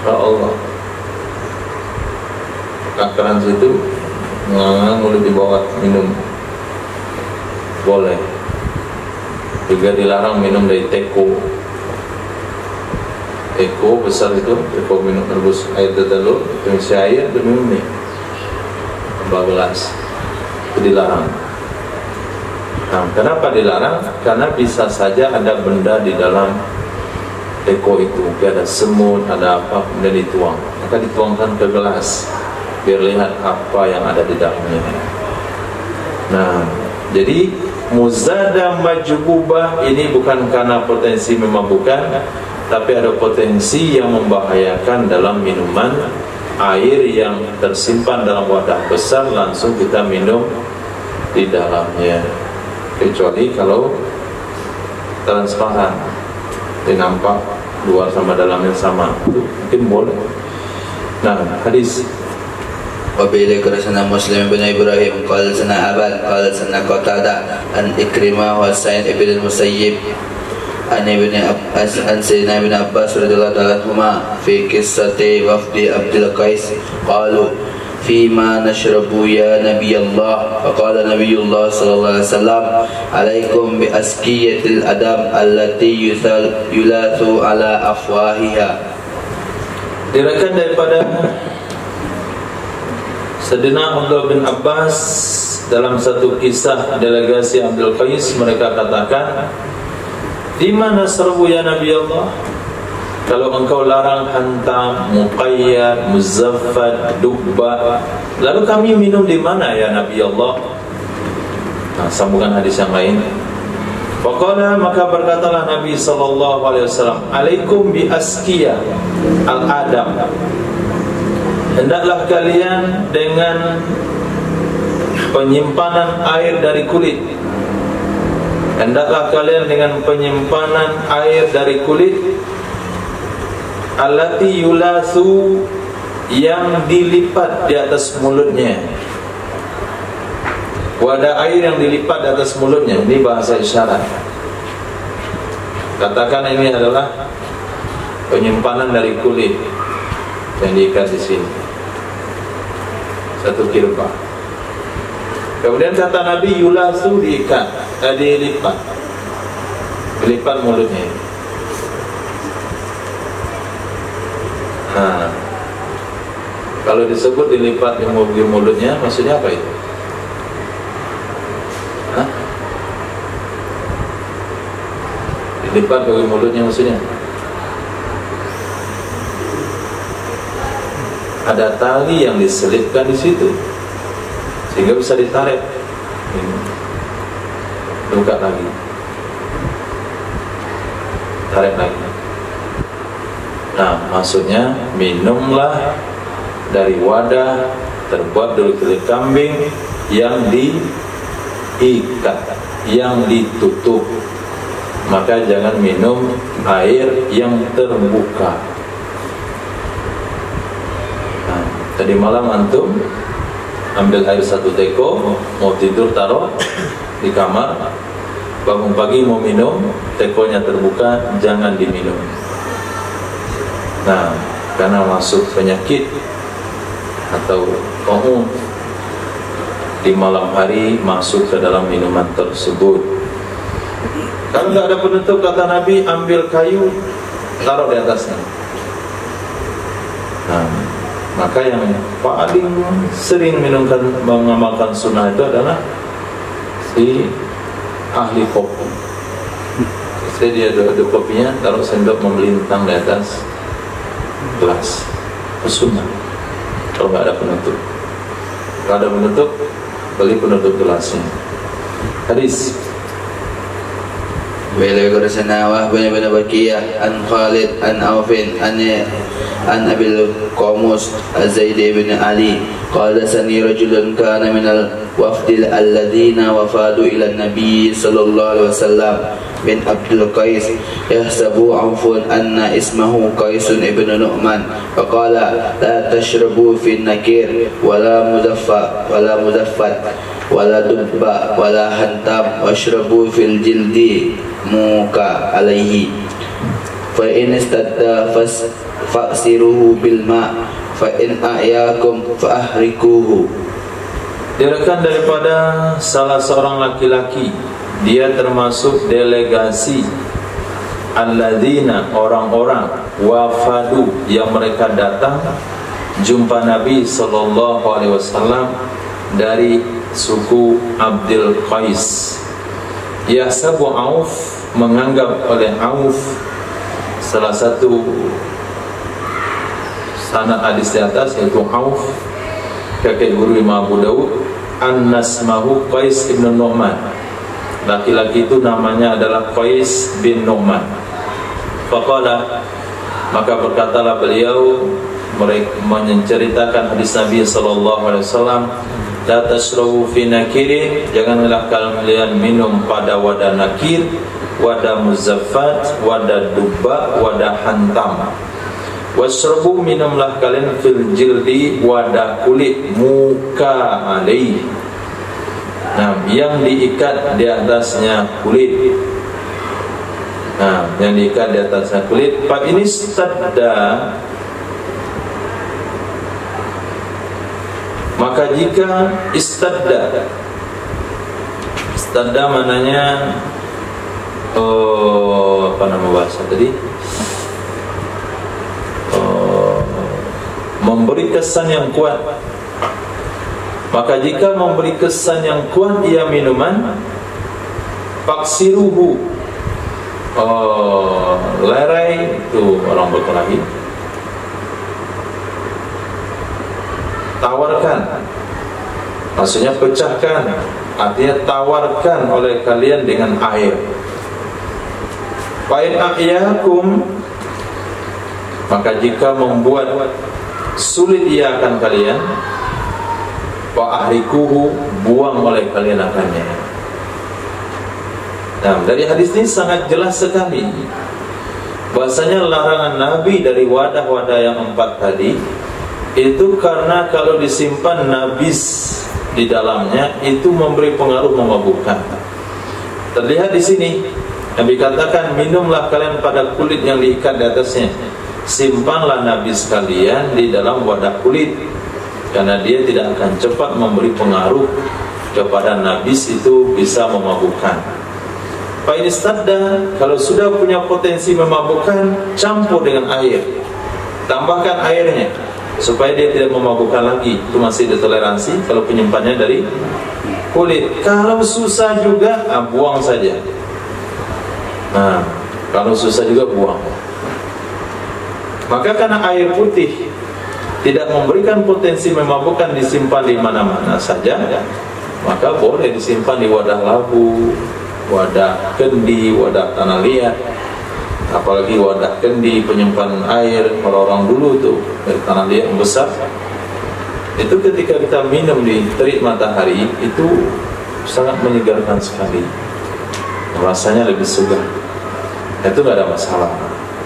Insyaallah. Akaran situ mulai dibawa minum boleh. Juga dilarang minum dari teko. Teko besar itu, teko minum rebus air telur, isi air dan minum nih 4 gelas. Itu dilarang. Nah, kenapa dilarang? Karena bisa saja ada benda di dalam teko itu, mungkin ada semut, ada apa, kemudian dituang. Maka dituangkan ke gelas, biar lihat apa yang ada di dalamnya. Nah, jadi muzadah majbubah ini bukan karena potensi memabukkan, tapi ada potensi yang membahayakan dalam minuman. Air yang tersimpan dalam wadah besar langsung kita minum di dalamnya, kecuali kalau transparan, nampak luar sama dalamnya sama, itu mungkin boleh. Nah, hadis وبه حدثنا مسلم بن ابراهيم قال سنا ابان قال سنا قتادة عن إكرمة وسعيد بن المسيب عن سيدنا ابن عباس رضي الله عنهما في قصة وفد عبد القيس قالوا فيما نشرب يا نبي الله فقال نبي الله صلى الله عليه وسلم عليكم بأسقية الأدم التي يلاث على أفواهها. Diriwayatkan daripada Sayyidina Abdullah bin Abbas dalam satu kisah delegasi Abdul Qais, mereka katakan, di mana serbu ya Nabi Allah? Kalau engkau larang hantam, muqayyad, muzaffat, dubba, lalu kami minum di mana ya Nabi Allah? Nah, sambungan hadis yang lain. Faqala, maka berkatalah Nabi sallallahu alaihi wasallam, alaikum bi asqiya al-adam. Hendaklah kalian dengan penyimpanan air dari kulit. Hendaklah kalian dengan penyimpanan air dari kulit, allati yulasu, yang dilipat di atas mulutnya. Wadah air yang dilipat di atas mulutnya, ini bahasa isyarat. Katakan ini adalah penyimpanan dari kulit yang diikat di sini, satu kirbah. Kemudian kata Nabi, yulasu, diikat, dilipat, dilipat mulutnya. Nah, kalau disebut dilipat di mulutnya, maksudnya apa itu? Hah? Dilipat bagi mulutnya maksudnya? Ada tali yang diselipkan di situ sehingga bisa ditarik. Buka lagi, tarik lagi. Nah, maksudnya minumlah dari wadah terbuat dari kulit kambing yang diikat, yang ditutup. Maka jangan minum air yang terbuka. Nah, tadi malam antum ambil air 1 teko, mau tidur taruh di kamar, bangun pagi mau minum, tekonya terbuka, jangan diminum. Nah, karena masuk penyakit atau kohum di malam hari masuk ke dalam minuman tersebut. Kalau nggak ada penutup, kata Nabi, ambil kayu, taruh di atasnya. Nah, maka yang paling sering mengamalkan sunnah itu adalah si ahli kopi. Saya dia ada kopinya, taruh sendok memelintang di atas gelas. Sunnah. Kalau nggak ada penutup, kalau ada penutup, beli penutup gelasnya. Hadis Beliau bersana Wahb bin Bakiyah an Khalid an Aufin an Abil Qamus Az-Zaid bin Ali qala sani rajulun kana min al-wafdil alladhina wafadu ila an-nabi sallallahu alaihi wasallam bin Abdul Qais yahsabu Aufun anna ismahu Qaisun ibn Nu'man faqala la tashrabu fi an-nakir wala mudaffat wala dubba wala hantam washrabu fil jildi muka alaihi fa in istadda fasiruhu bil ma fa in a'yakum fa ahrikuhu. Diriwayatkan daripada salah seorang laki-laki, dia termasuk delegasi alladzina, orang-orang wafadu yang mereka datang jumpa Nabi sallallahu alaihi wasallam dari suku Abdul Qais. Yahsabu Auf, menganggap oleh Auf, salah satu sanad hadis di atas yaitu Auf kakek guru Imam Abu Daud, an-nasmahu Qais ibn Nu'man, laki-laki itu namanya adalah Qais bin Nu'man. Faqala, maka berkatalah beliau menceritakan hadis Nabi sallallahu alaihi wasallam, la tashrabu fi nakirin, janganlah kalian minum pada wadah nakir, wadah muzaffat, wadah dubba, wadah hantam. Washrabu, minumlah kalian fil jildi, wadah kulit, muka alaih, nah yang diikat di atasnya kulit, nah yang diikat di atasnya kulit. Pak ini stadda, maka jika istadda mananya apa nama bahasa tadi, memberi kesan yang kuat, maka jika memberi kesan yang kuat ia minuman, faksiruhu, lerai itu orang berkelahi, tawarkan, maksudnya pecahkan, artinya tawarkan oleh kalian dengan air. Fa'in a'yakum, maka jika membuat sulit ia akan kalian, fa'ahrikuhu, buang oleh kalian akannya. Nah, dari hadis ini sangat jelas sekali bahasanya larangan Nabi dari wadah-wadah yang 4 tadi itu karena kalau disimpan nabis di dalamnya itu memberi pengaruh memabukkan. Terlihat di sini Nabi katakan, minumlah kalian pada kulit yang diikat di atasnya, simpanlah nabis kalian di dalam wadah kulit, karena dia tidak akan cepat memberi pengaruh kepada nabis, itu bisa memabukkan. Fa in istadda, kalau sudah punya potensi memabukkan, campur dengan air, tambahkan airnya supaya dia tidak memabukkan lagi. Itu masih ditoleransi kalau penyimpannya dari kulit. Kalau susah juga, buang saja. Nah, kalau susah juga buang. Maka karena air putih tidak memberikan potensi memabukkan, disimpan di mana-mana saja, maka boleh disimpan di wadah labu, wadah kendi, wadah tanah liat. Apalagi wadah kendi penyimpan air, orang-orang dulu tuh dari tanah liat yang besar, itu ketika kita minum di terik matahari itu sangat menyegarkan sekali, rasanya lebih segar. Itu nggak ada masalah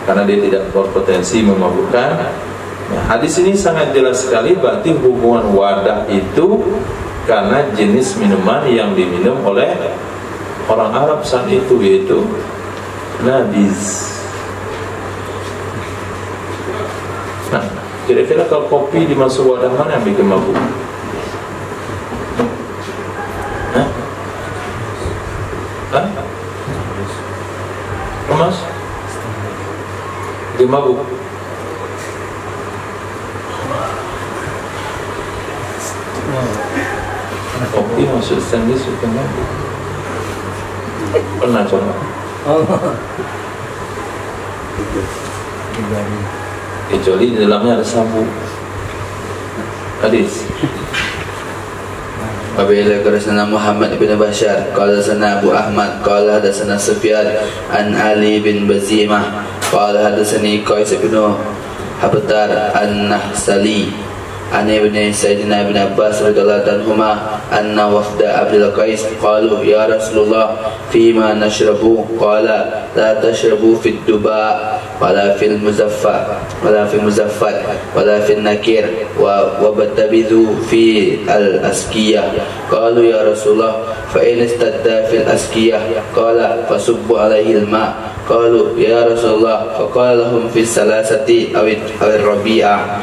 karena dia tidak berpotensi memabukkan. Nah, hadis ini sangat jelas sekali, berarti hubungan wadah itu karena jenis minuman yang diminum oleh orang Arab saat itu, yaitu nabiz. Nah, kira-kira kalau kopi dimasuk wadah mana yang bikin mabuk? Hah? Hah? Mas? Bikin mabuk? Kopi masuk stainless bikin mabuk? Pernah coba? Kecuali di dalamnya ada sabu. Hadis. Wabillahi karasana Muhammad bin Bashar qala sana Abu Ahmad qala hadatsana Sufyan an Ali bin Bazimah qala hadatsani Qais bin Habtar an-Nahsali an ibni Sayyidina ibn Abbas radhiyallahu anhuma anna wafda Abdul Qais qalu ya Rasulullah fima nashrabu qala la tashrabu fid duba wala fil muzaffat wala fil nakir wa batabidhu fi al askiyah qalu ya Rasulullah fa in istadda fil askiyah qala fasubbu alaihi al ma qalu ya Rasulullah fa qala lahum fi salasati aw rabi'ah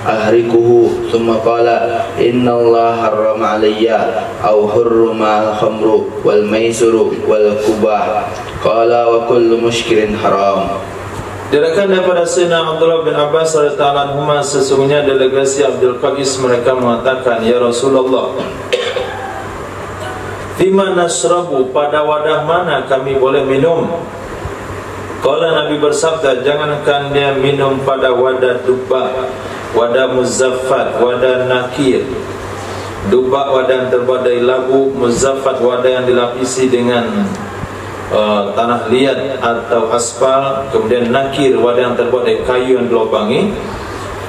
ahrikuhu thumma qala inna Allah harrama alayya aw hurruma al-khamru wal maisuru wal kubah qala wa kullu mushkirin haram. Diriwayatkan daripada Sayyidina Abdullah bin Abbas radhiyallahu anhu, sesungguhnya delegasi Abdul Qais mereka mengatakan, ya Rasulullah, fima nasrabu, pada wadah mana kami boleh minum? Qala, Nabi bersabda, jangankan dia minum pada wadah dubba, wadah muzaffat, wadah nakir. Dubba wadah yang terbuat dari labu, muzaffat wadah yang dilapisi dengan tanah liat atau aspal, kemudian nakir wadah yang terbuat dari kayu yang dilubangi.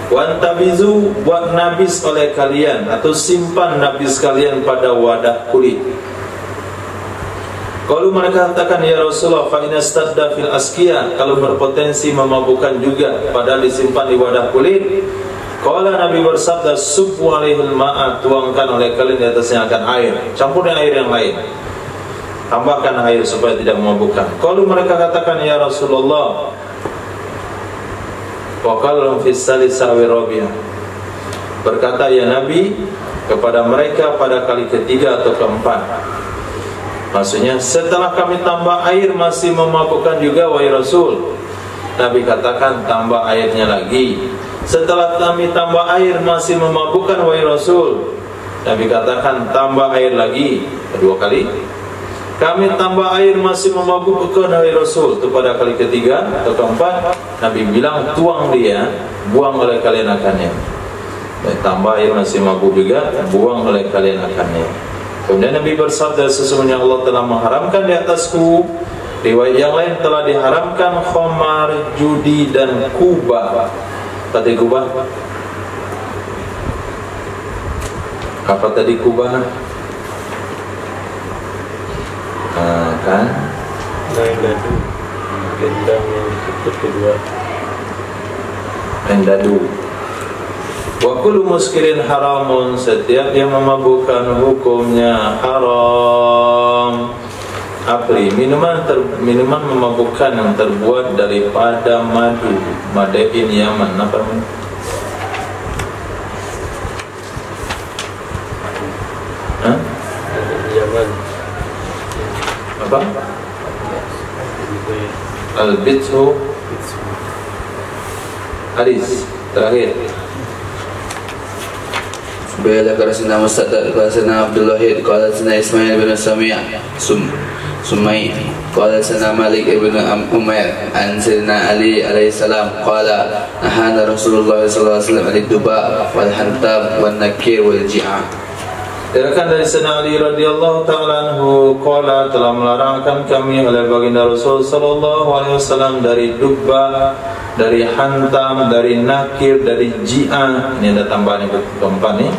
Wantabizu, buat nabis oleh kalian atau simpan nabis kalian pada wadah kulit. Kalau mereka katakan, ya Rasulullah, fa inastadda fil askiyah, kalau berpotensi memabukkan juga padahal disimpan di wadah kulit. Qala, Nabi bersabda, subbu alaihil ma'a, tuangkan oleh kalian di atasnya akan air, campur dengan air yang lain, tambahkan air supaya tidak memabukkan. Kalau mereka katakan, ya Rasulullah, wa qala fi salisa wa rabi'ah, berkata ya Nabi kepada mereka pada kali ketiga atau keempat, maksudnya setelah kami tambah air masih memabukkan juga wahai Rasul. Nabi katakan tambah airnya lagi. Setelah kami tambah air masih memabukkan wahai Rasul. Nabi katakan tambah air lagi. Kedua kali. Kami tambah air masih memabukkan wahai Rasul. Itu pada kali ketiga atau keempat. Nabi bilang tuang dia, buang oleh kalian akannya. Tambah air masih mabuk juga, buang oleh kalian akannya. Kemudian Nabi bersabda, sesungguhnya Allah telah mengharamkan di atasku. Riwayat yang lain telah diharamkan khamar, judi dan kubah. Tadi kubah apa tadi kubah? Kan? Pendadu, gendang yang kedua. Pendadu. Wa kullu muskirin haramun, setiap yang memabukkan hukumnya haram. Apri, minuman memabukkan yang terbuat daripada madu, Madain Yaman, apa namanya? Hah? Yaman. Apa? Al-Bithu Haris, terakhir. Bila karasana Mustadad karasana Abdullah qala sana Ismail bin Sumai qala sana Malik ibn Umair an Sayyidina Ali alaihi salam qala nahana Rasulullah sallallahu alaihi wasallam ad-duba wal hantam wan nakir wal ji'a. Diriwayatkan dari Sayyidina Ali radhiyallahu ta'ala anhu qala, telah melarangkan kami oleh baginda Rasul sallallahu alaihi wasallam dari dubba, dari hantam, dari nakir, dari ji'a. Ini ada tambahan yang keempat nih.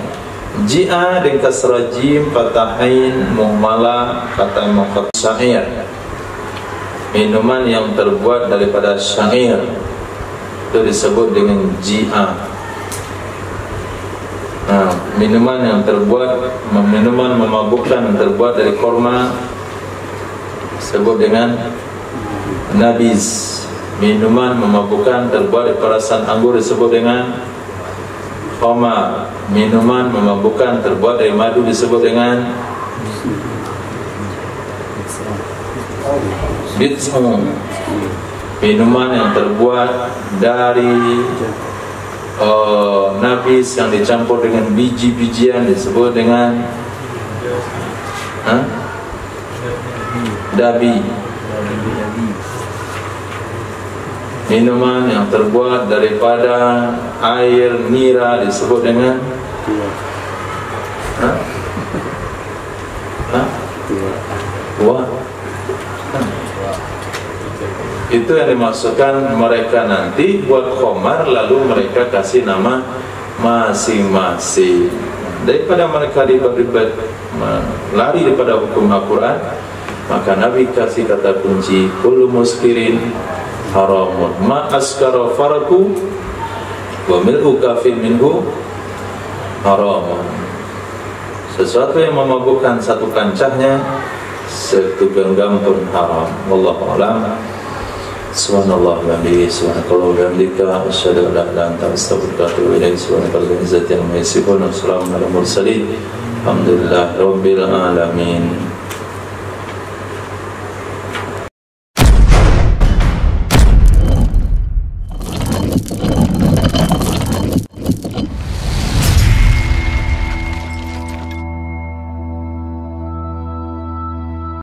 Ji'a dengan kasrah jim, fatahain, muhmalah, kata muqad syair. Minuman yang terbuat daripada syair itu disebut dengan ji'a. Nah, minuman yang terbuat, minuman memabukkan yang terbuat dari korma disebut dengan nabiz. Minuman memabukkan terbuat dari perasan anggur disebut dengan khamar. Minuman memabukkan terbuat dari madu disebut dengan bid'un. Minuman yang terbuat dari nabis yang dicampur dengan biji-bijian disebut dengan dabi. Minuman yang terbuat daripada air nira disebut dengan Itu yang dimaksudkan mereka nanti buat khamar lalu mereka kasih nama masing-masing. Daripada mereka ribet-ribet lari daripada hukum Al-Quran, maka Nabi kasih kata kunci kullu muskirin haramun ma askara faraku wa mil'u kafin minhu haramun. Sesuatu yang memabukkan satu kancahnya, satu genggam pun haram. Wallahu a'lam. Subhanallah wa bihamdihi, subhanakallah wa bihamdika, asyhadu an la ilaha illa anta, astaghfiruka wa atubu ilaik. Subhanakallahumma wa bihamdika, assalamu alaikum warahmatullahi wabarakatuh. Alhamdulillahirabbil alamin.